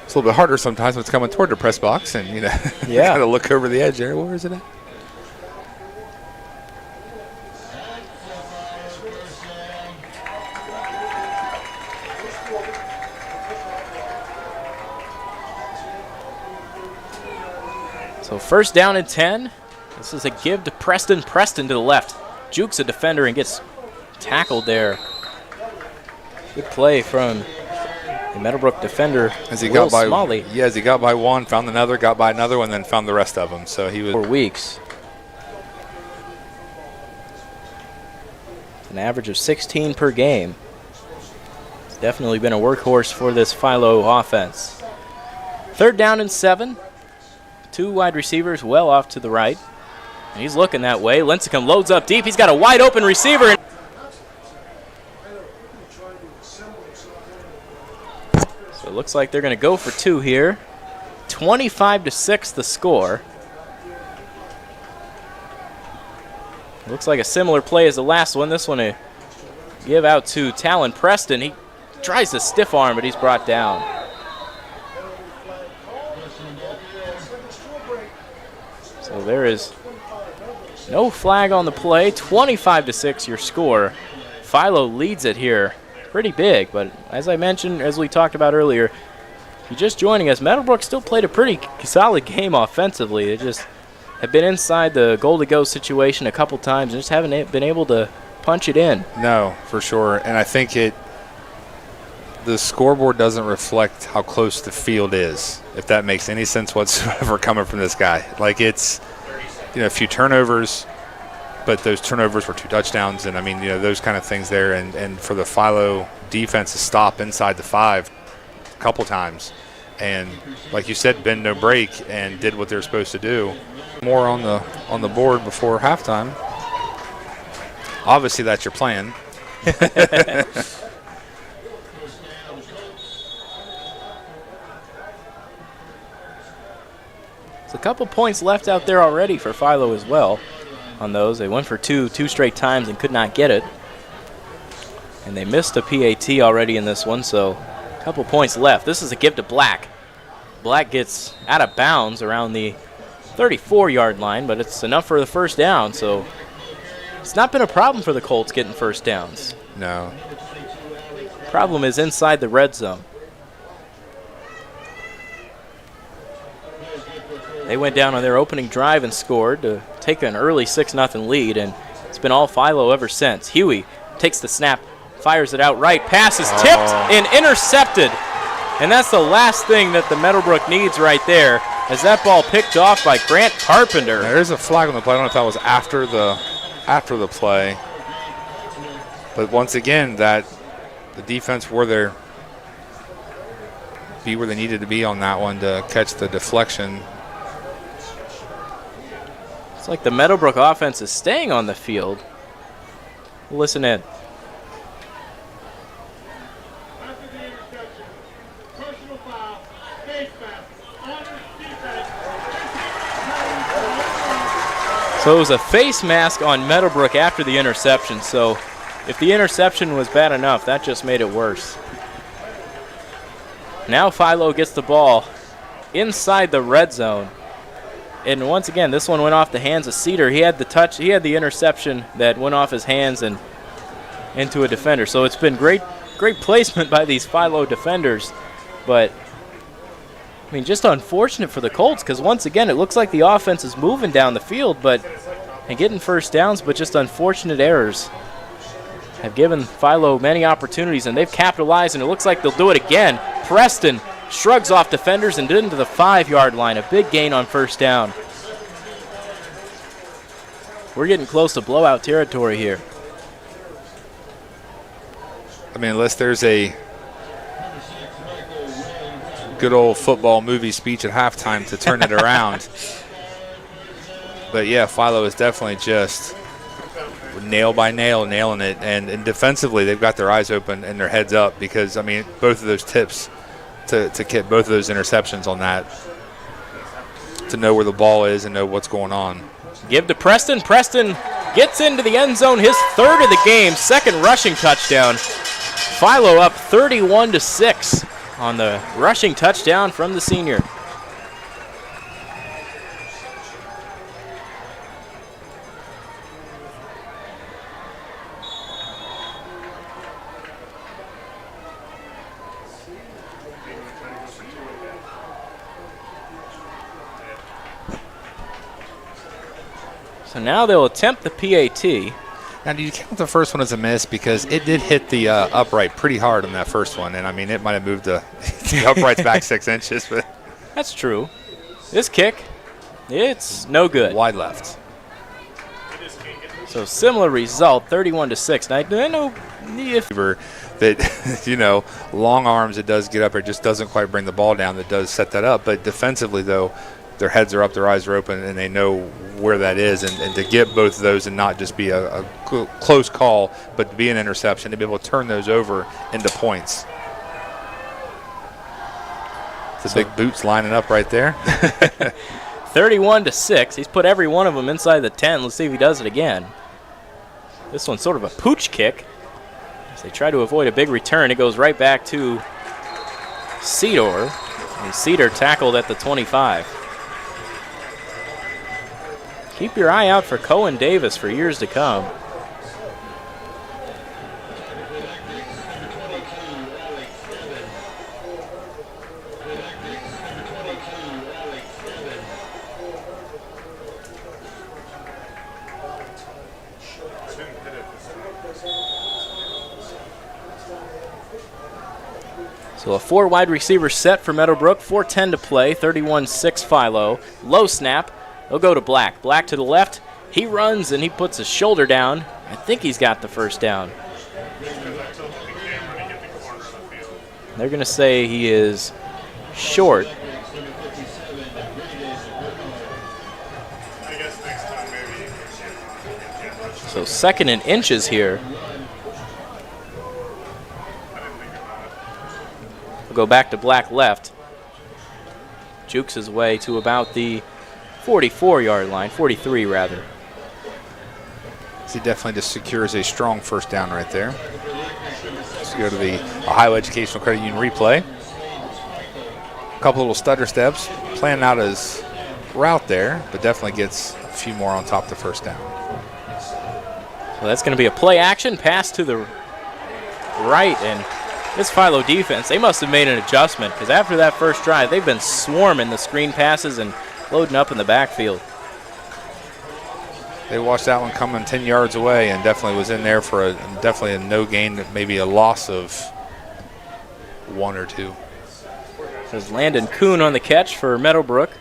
It's a little bit harder sometimes when it's coming toward the press box, and you got to look over the edge there. Where is it at? So first down and 10. This is a give to Preston. Preston to the left. Jukes a defender and gets tackled there. Good play from the Meadowbrook defender, As he Will got by, Smalley. yeah, as he got by one, found another, got by another one, then found the rest of them. So he was 4 weeks. An average of 16 per game. It's definitely been a workhorse for this Philo offense. Third down and 7. 2 wide receivers well off to the right. And he's looking that way. Lincecum loads up deep. He's got a wide open receiver. So it looks like they're going to go for 2 here. 25-6 the score. Looks like a similar play as the last one. This one a give out to Talon Preston. He tries to stiff arm, but he's brought down. So there is no flag on the play. 25-6 your score. Philo leads it here pretty big, but as I mentioned, as we talked about earlier, if you're just joining us, Meadowbrook still played a pretty solid game offensively. They just have been inside the goal-to-go situation a couple times and just haven't been able to punch it in. No, for sure. And I think the scoreboard doesn't reflect how close the field is, if that makes any sense whatsoever coming from this guy. Like, it's, a few turnovers, but those turnovers were 2 touchdowns, and I mean, those kind of things there. And for the Philo defense to stop inside the 5 a couple times, and like you said, bend no break, and did what they're supposed to do. More on the board before halftime. Obviously, that's your plan. A couple points left out there already for Philo as well on those. They went for two straight times and could not get it. And they missed a PAT already in this one, so a couple points left. This is a give to Black. Black gets out of bounds around the 34-yard line, but it's enough for the first down, so it's not been a problem for the Colts getting first downs. No. Problem is inside the red zone. They went down on their opening drive and scored to take an early 6-0 lead, and it's been all Philo ever since. Huey takes the snap, fires it out right, pass is tipped and intercepted. And that's the last thing that the Meadowbrook needs right there, as that ball picked off by Grant Carpenter. There's a flag on the play. I don't know if that was after the play. But once again, that the defense were there, be where they needed to be on that one to catch the deflection. It's like the Meadowbrook offense is staying on the field. Listen in. So it was a face mask on Meadowbrook after the interception. So if the interception was bad enough, that just made it worse. Now Philo gets the ball inside the red zone. And once again, this one went off the hands of Cedar. He had the interception that went off his hands and into a defender. So it's been great placement by these Philo defenders. But, I mean, just unfortunate for the Colts, because once again, it looks like the offense is moving down the field and getting first downs, but just unfortunate errors have given Philo many opportunities, and they've capitalized, and it looks like they'll do it again. Preston shrugs off defenders and into the 5-yard line. A big gain on first down. We're getting close to blowout territory here. I mean, unless there's a good old football movie speech at halftime to turn it around. But, yeah, Philo is definitely just nail by nail nailing it. And defensively, they've got their eyes open and their heads up because, I mean, both of those tips to get both of those interceptions on that to know where the ball is and know what's going on. Give to Preston. Preston gets into the end zone, his third of the game, second rushing touchdown. Philo up 31-6 on the rushing touchdown from the senior. So now they'll attempt the PAT. Now, do you count the first one as a miss? Because it did hit the upright pretty hard on that first one, and I mean, it might have moved the uprights back 6 inches. But that's true. This kick, it's no good. Wide left. So similar result, 31-6. Now, I know if that, long arms, it does get up. It just doesn't quite bring the ball down. That does set that up. But defensively, though, their heads are up, their eyes are open, and they know where that is. And to get both of those and not just be a close call, but to be an interception, to be able to turn those over into points. The big boots lining up right there. 31-6. He's put every one of them inside the 10. Let's see if he does it again. This one's sort of a pooch kick. As they try to avoid a big return, it goes right back to Cedar. And Cedar tackled at the 25. Keep your eye out for Cohen Davis for years to come. So a 4 wide receiver set for Meadowbrook, 4:10 to play, 31-6 Philo. Low snap, they'll go to Black. Black to the left, he runs and he puts his shoulder down. I think he's got the first down. They're going to say he is short. So 2nd and inches here. Go back to Black left. Jukes his way to about the 44-yard line, 43 rather. He definitely just secures a strong first down right there. Let's go to the Ohio Educational Credit Union replay. A couple little stutter steps, planning out his route there, but definitely gets a few more on top of the first down. So that's going to be a play action pass to the right, and this Philo defense, they must have made an adjustment because after that first drive, they've been swarming the screen passes and loading up in the backfield. They watched that one coming 10 yards away and definitely was in there for definitely a no gain, maybe a loss of 1 or 2. There's Landon Kuhn on the catch for Meadowbrook.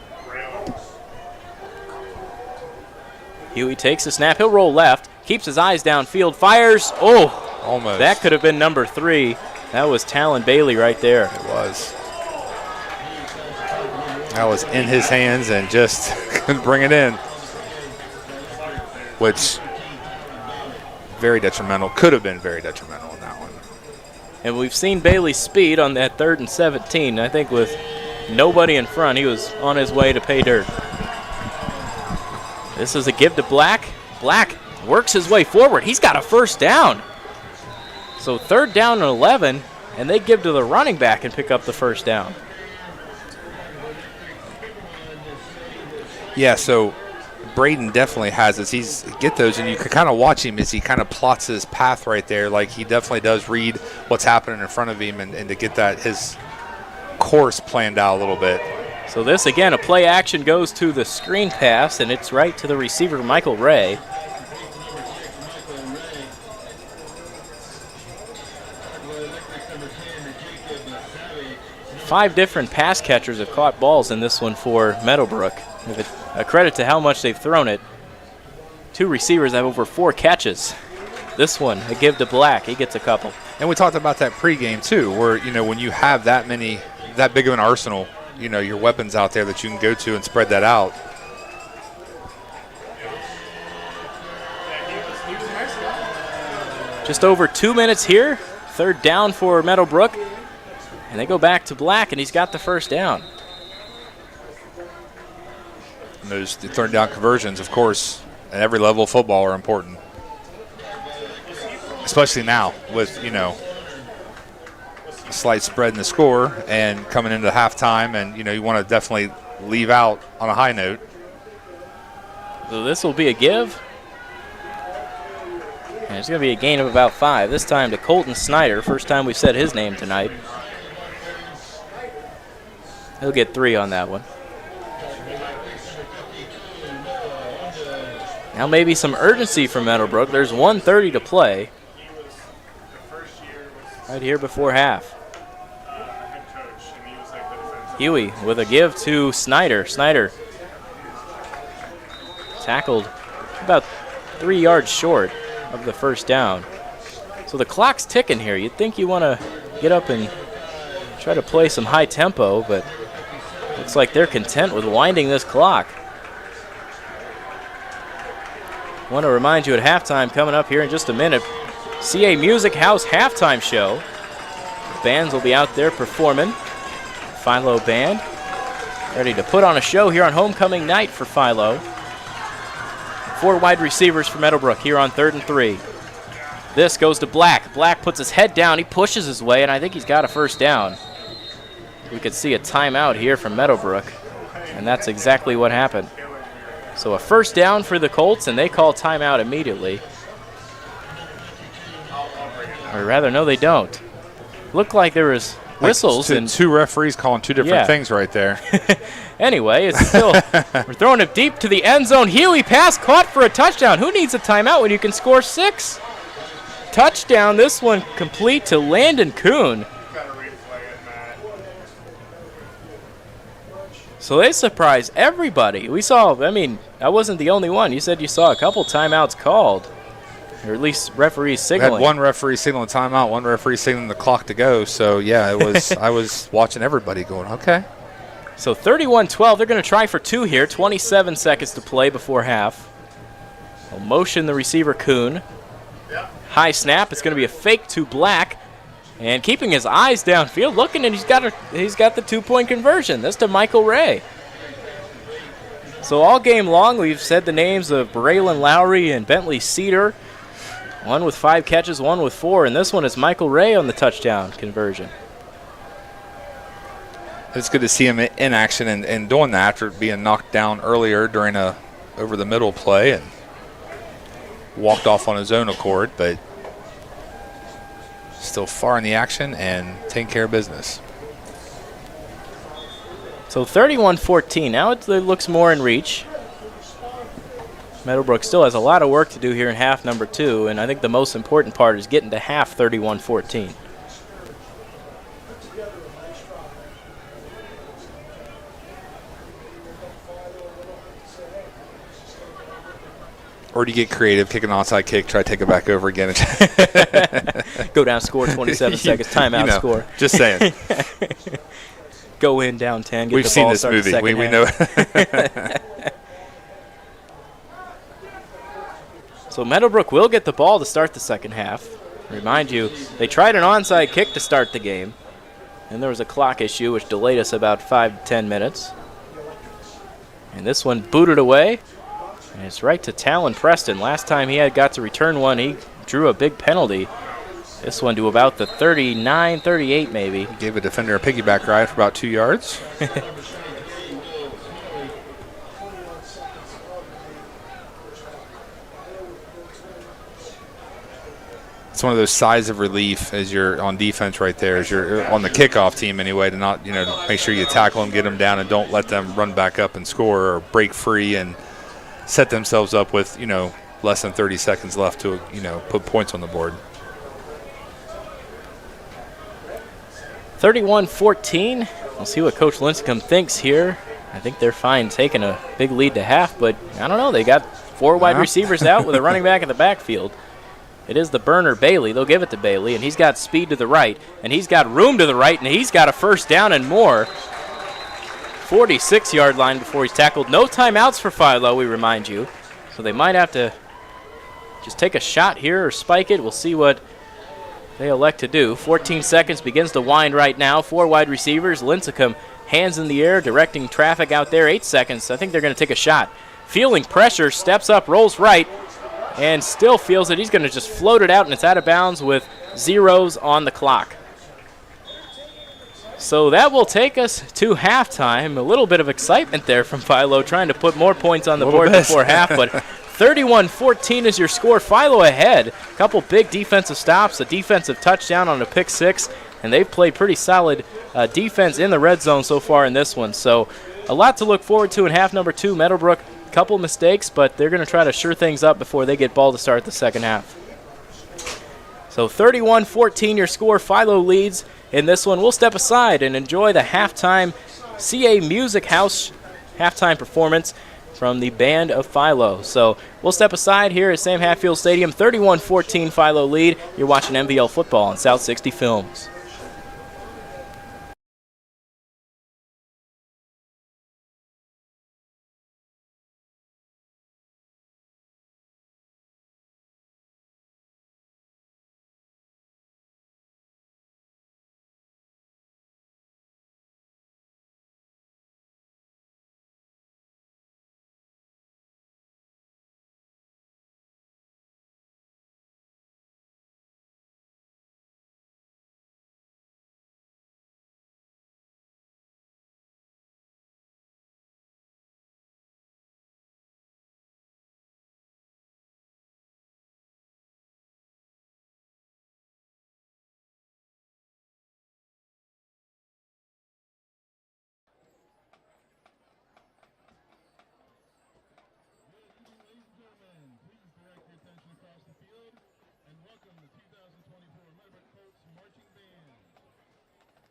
Huey takes the snap. He'll roll left, keeps his eyes downfield, fires. Oh, almost. That could have been number 3. That was Talon Bailey right there. It was. That was in his hands and just couldn't bring it in. Which, very detrimental. Could have been very detrimental in that one. And we've seen Bailey's speed on that 3rd and 17. I think with nobody in front, he was on his way to pay dirt. This is a give to Black. Black works his way forward. He's got a first down. So 3rd down and 11, and they give to the running back and pick up the first down. Yeah, so Braden definitely has this. Get those, and you can kind of watch him as he kind of plots his path right there. Like he definitely does read what's happening in front of him and to get that his course planned out a little bit. So this, again, a play action goes to the screen pass, and it's right to the receiver, Michael Ray. Five different pass catchers have caught balls in this one for Meadowbrook. A credit to how much they've thrown it. 2 receivers have over 4 catches. This one, a give to Black. He gets a couple. And we talked about that pregame too, where when you have that big of an arsenal, your weapons out there that you can go to and spread that out. Just over 2 minutes here. 3rd down for Meadowbrook. And they go back to Black, and he's got the first down. And those third down conversions, of course, at every level of football are important. Especially now with, a slight spread in the score and coming into halftime, and, you want to definitely leave out on a high note. So this will be a give. And it's going to be a gain of about 5. This time to Colton Snyder. First time we've said his name tonight. He'll get 3 on that one. Now maybe some urgency from Meadowbrook. There's 1:30 to play. Right here before half. Huey with a give to Snyder. Snyder tackled about 3 yards short of the first down. So the clock's ticking here. You'd think you want to get up and try to play some high tempo, but looks like they're content with winding this clock. Want to remind you at halftime, coming up here in just a minute, CA Music House halftime show. Bands will be out there performing. Philo Band ready to put on a show here on homecoming night for Philo. 4 wide receivers for Meadowbrook here on 3rd and 3. This goes to Black. Black puts his head down. He pushes his way, and I think he's got a first down. We could see a timeout here from Meadowbrook, and that's exactly what happened. So a first down for the Colts, and they call timeout immediately. Or rather, no, they don't. Looked like there was whistles. Like and two referees calling two different things right there. Anyway, it's still, we're throwing it deep to the end zone. Huey pass caught for a touchdown. Who needs a timeout when you can score 6? Touchdown, this one complete to Landon Kuhn. So they surprised everybody. We saw, I wasn't the only one. You said you saw a couple timeouts called, or at least referees signaling. We had one referee signaling timeout, one referee signaling the clock to go. So, yeah, it was. I was watching everybody going, okay. So 31-12, they're going to try for 2 here. 27 seconds to play before half. They'll motion the receiver, Kuhn. High snap. It's going to be a fake to Black. And keeping his eyes downfield, looking, and he's got the 2-point conversion. That's to Michael Ray. So all game long, we've said the names of Braylon Lowry and Bentley Cedar. One with 5 catches, one with 4, and this one is Michael Ray on the touchdown conversion. It's good to see him in action and doing that after being knocked down earlier during a over-the-middle play and walked off on his own accord, but still far in the action and taking care of business. So 31-14. Now it looks more in reach. Meadowbrook still has a lot of work to do here in half number 2, and I think the most important part is getting to half 31-14. Or do you get creative, kick an onside kick, try to take it back over again? Go down, score, 27 seconds, timeout, score. Just saying. Go in, down 10, get We've the seen ball, this start movie. the We second know half. So Meadowbrook will get the ball to start the second half. Remind you, they tried an onside kick to start the game, and there was a clock issue which delayed us about 5 to 10 minutes. And this one booted away. And it's right to Talon Preston. Last time he got to return one, he drew a big penalty. This one to about the 39, 38 maybe. He gave a defender a piggyback ride for about 2 yards. It's one of those sighs of relief as you're on defense right there, as you're on the kickoff team anyway, to not, make sure you tackle them, get them down, and don't let them run back up and score or break free and set themselves up with, less than 30 seconds left to, put points on the board. 31-14. We'll see what Coach Lincecum thinks here. I think they're fine taking a big lead to half, but I don't know. They got 4 wide receivers out with a running back in the backfield. It is the burner, Bailey. They'll give it to Bailey, and he's got speed to the right, and he's got room to the right, and he's got a first down and more. 46-yard line before he's tackled. No timeouts for Philo, we remind you. So they might have to just take a shot here or spike it. We'll see what they elect to do. 14 seconds, begins to wind right now. 4 wide receivers. Lincecum hands in the air, directing traffic out there. 8 seconds. I think they're going to take a shot. Feeling pressure, steps up, rolls right, and still feels that he's going to just float it out, and it's out of bounds with zeros on the clock. So that will take us to halftime. A little bit of excitement there from Philo, trying to put more points on the board before half, but 31-14 is your score. Philo ahead. A couple big defensive stops, a defensive touchdown on a pick six, and they've played pretty solid defense in the red zone so far in this one. So a lot to look forward to in half number 2. Meadowbrook, a couple mistakes, but they're going to try to sure things up before they get ball to start the second half. So 31-14 your score. Philo leads in this one. We'll step aside and enjoy the halftime CA Music House halftime performance from the band of Philo. So we'll step aside here at Sam Hatfield Stadium. 31-14 Philo lead. You're watching MVL football on South 60 Films. welcome the 2024 Meadowbrook Colts Marching Band.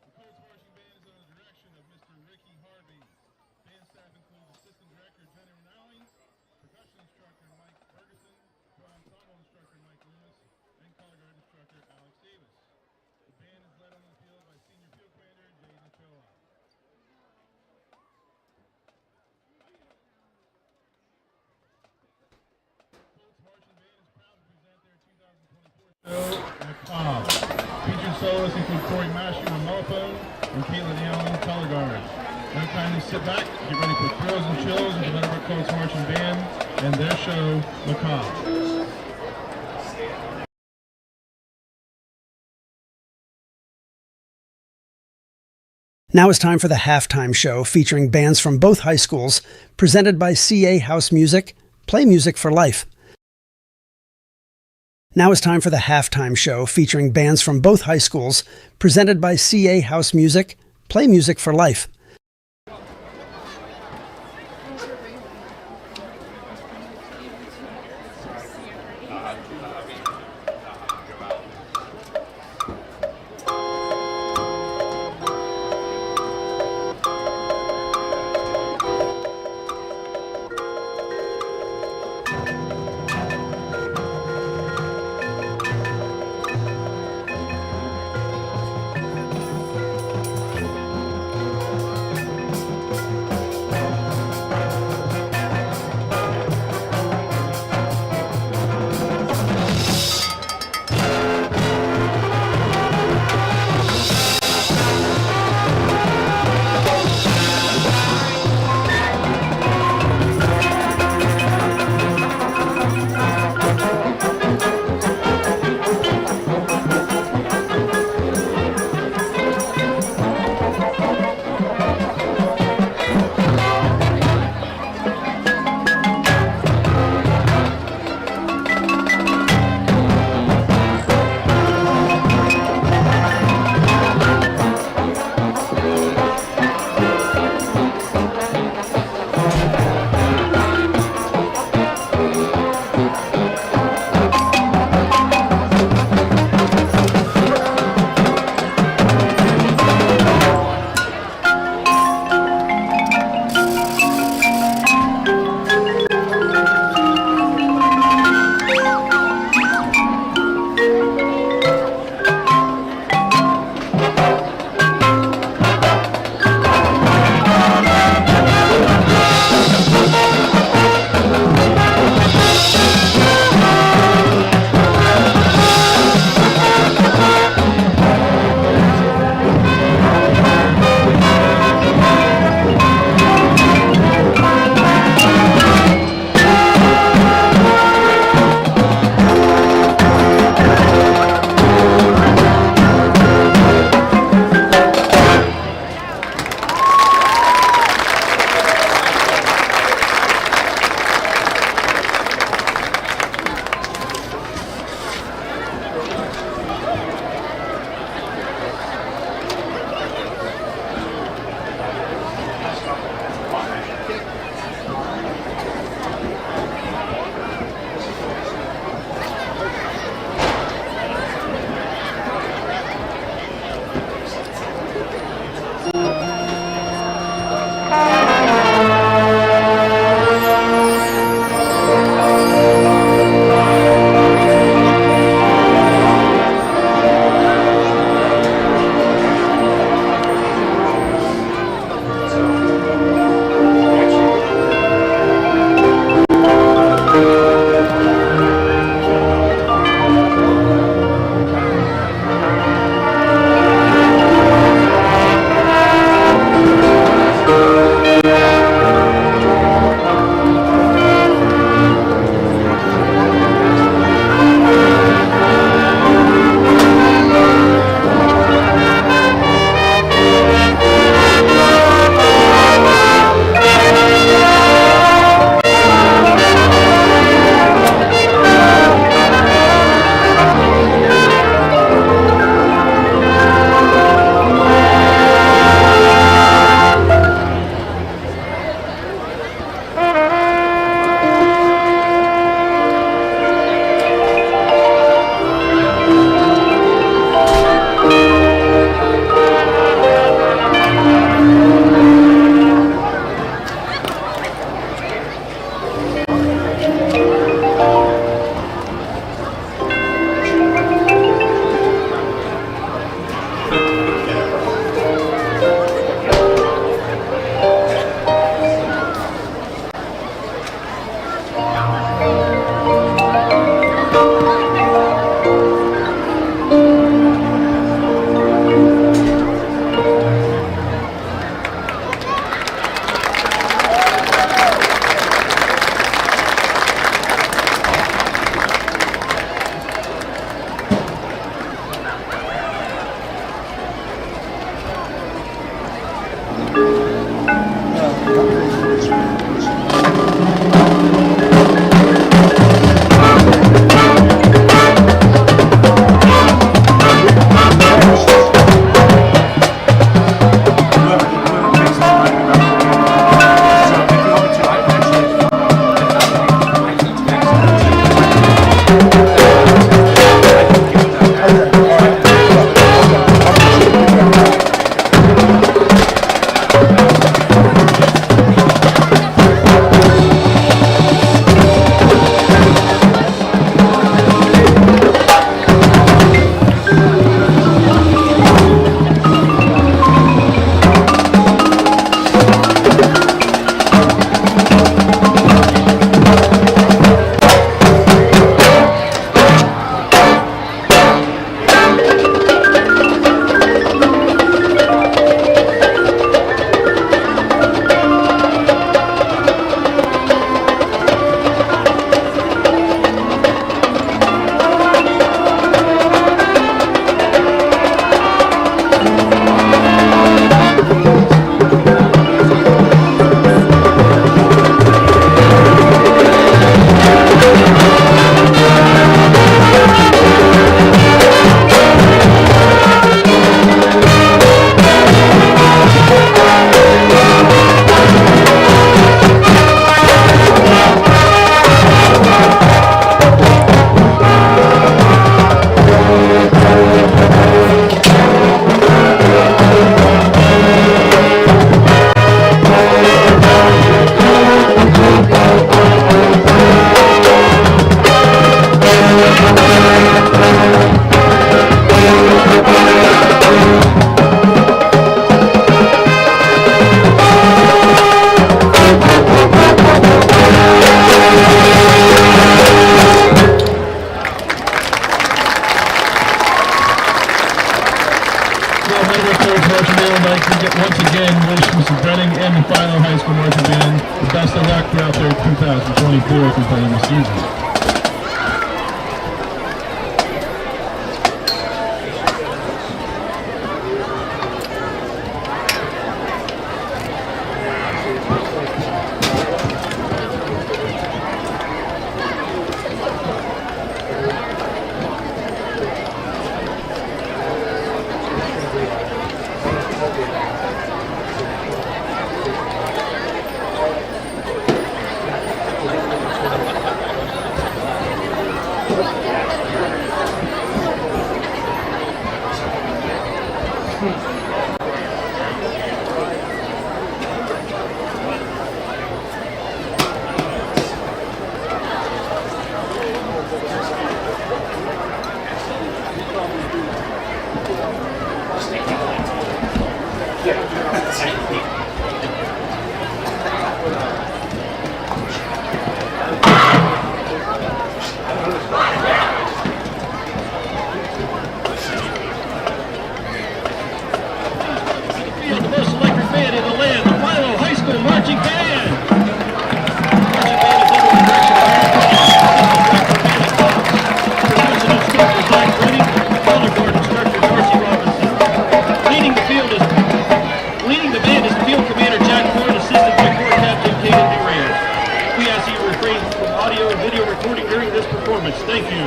The Colts Marching Band is under the direction of Mr. Ricky Harvey. Band staff includes Assistant Director Jenny Rinaldi, Percussion Instructor Mike Ferguson, Ensemble Instructor Mike Loomis, and Color Guard Instructor Alex Davis. The band is led on the field by Senior Field Commander Jaden Choa. Colts Marching Band is proud to present their 2024 show, Macabre. Featured soloists include Corey Mashu on mellophone and Caitlin Allen color guard. Now kindly sit back, get ready for thrills and chills with the Meadowbrook Colts Marching Band and their show, Macabre. Now it's time for the halftime show featuring bands from both high schools, presented by CA House Music, Play Music for Life. Now it's time for the halftime show featuring bands from both high schools, presented by CA House Music, Play Music for Life. Meadowbrook Colts marching band would like to once again wish Mrs. Brenning and the Philo High School marching band the best of luck throughout their 2024 competitive season. The most electric band in the land, the Philo High School marching band. Marching band is under the direction of President Instructor Zach Brenning, Color Guard Instructor Darcy Robinson. Leading the band is Field Commander Jack Ford, Assistant by Corps Captain Caden Duran. We ask you to refrain from audio and video recording during this performance. Thank you.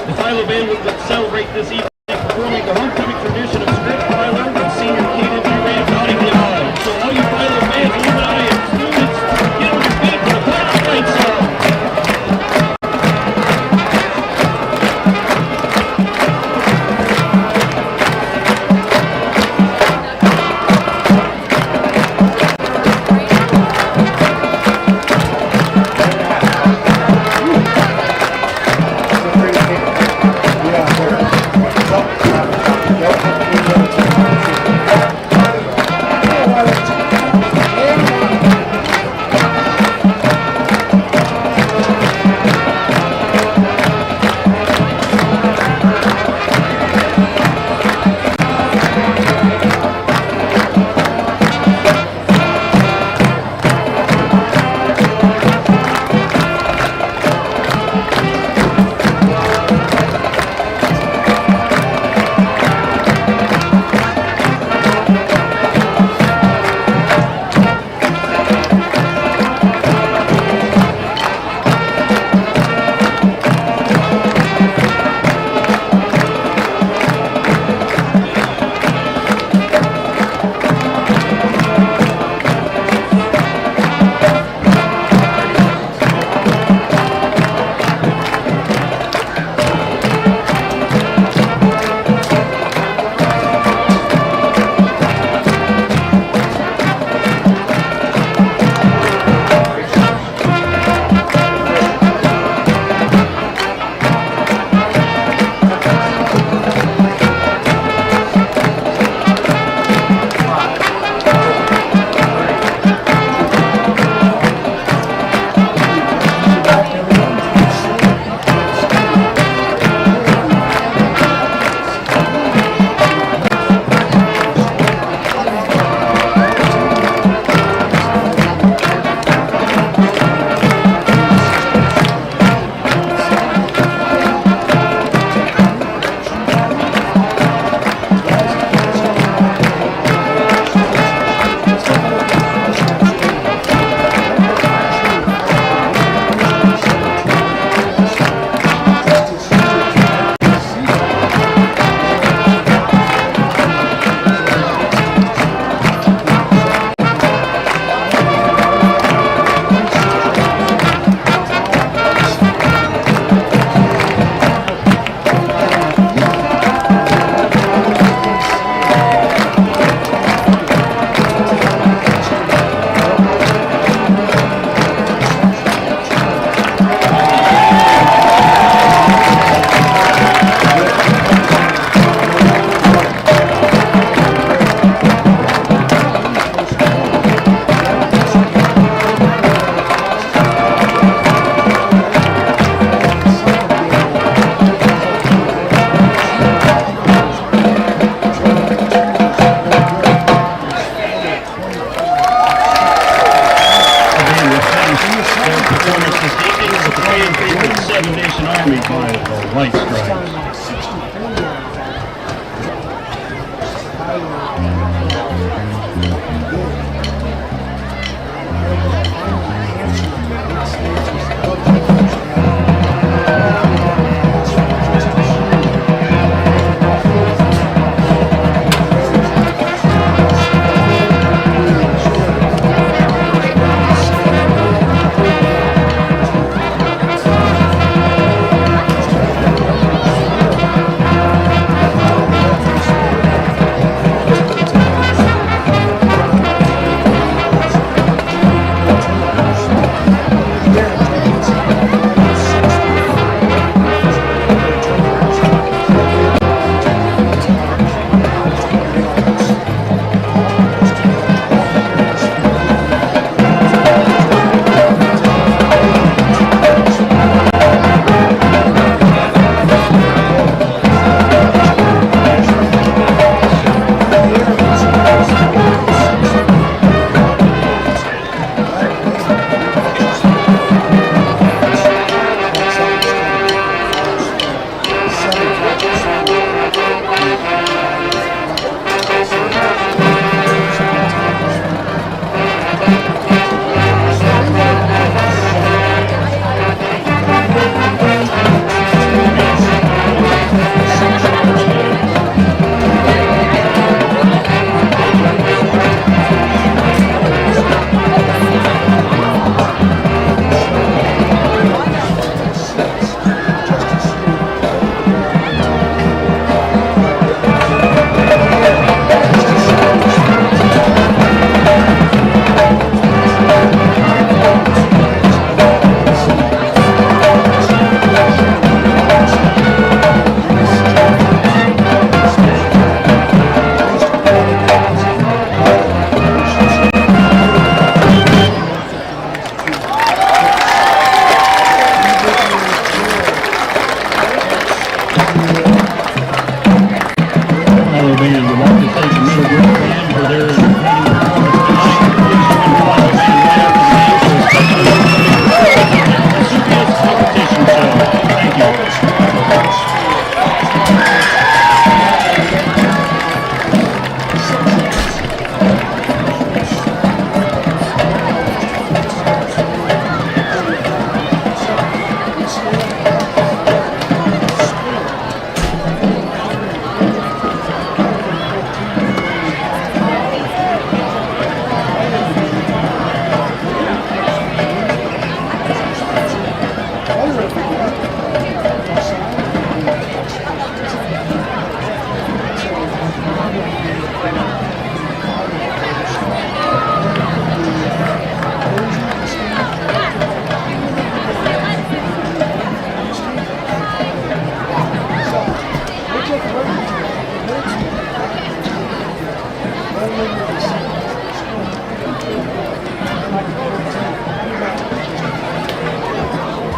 The Philo band would celebrate this evening performing the homecoming tradition of Script Philo and Senior Caden Duran dotting the aisle. So all you Philo fans, alumni, and students, get on your feet for the Philo fight song. Yeah.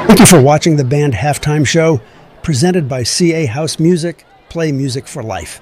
Thank you for watching the band halftime show, presented by CA House Music, Play Music for Life.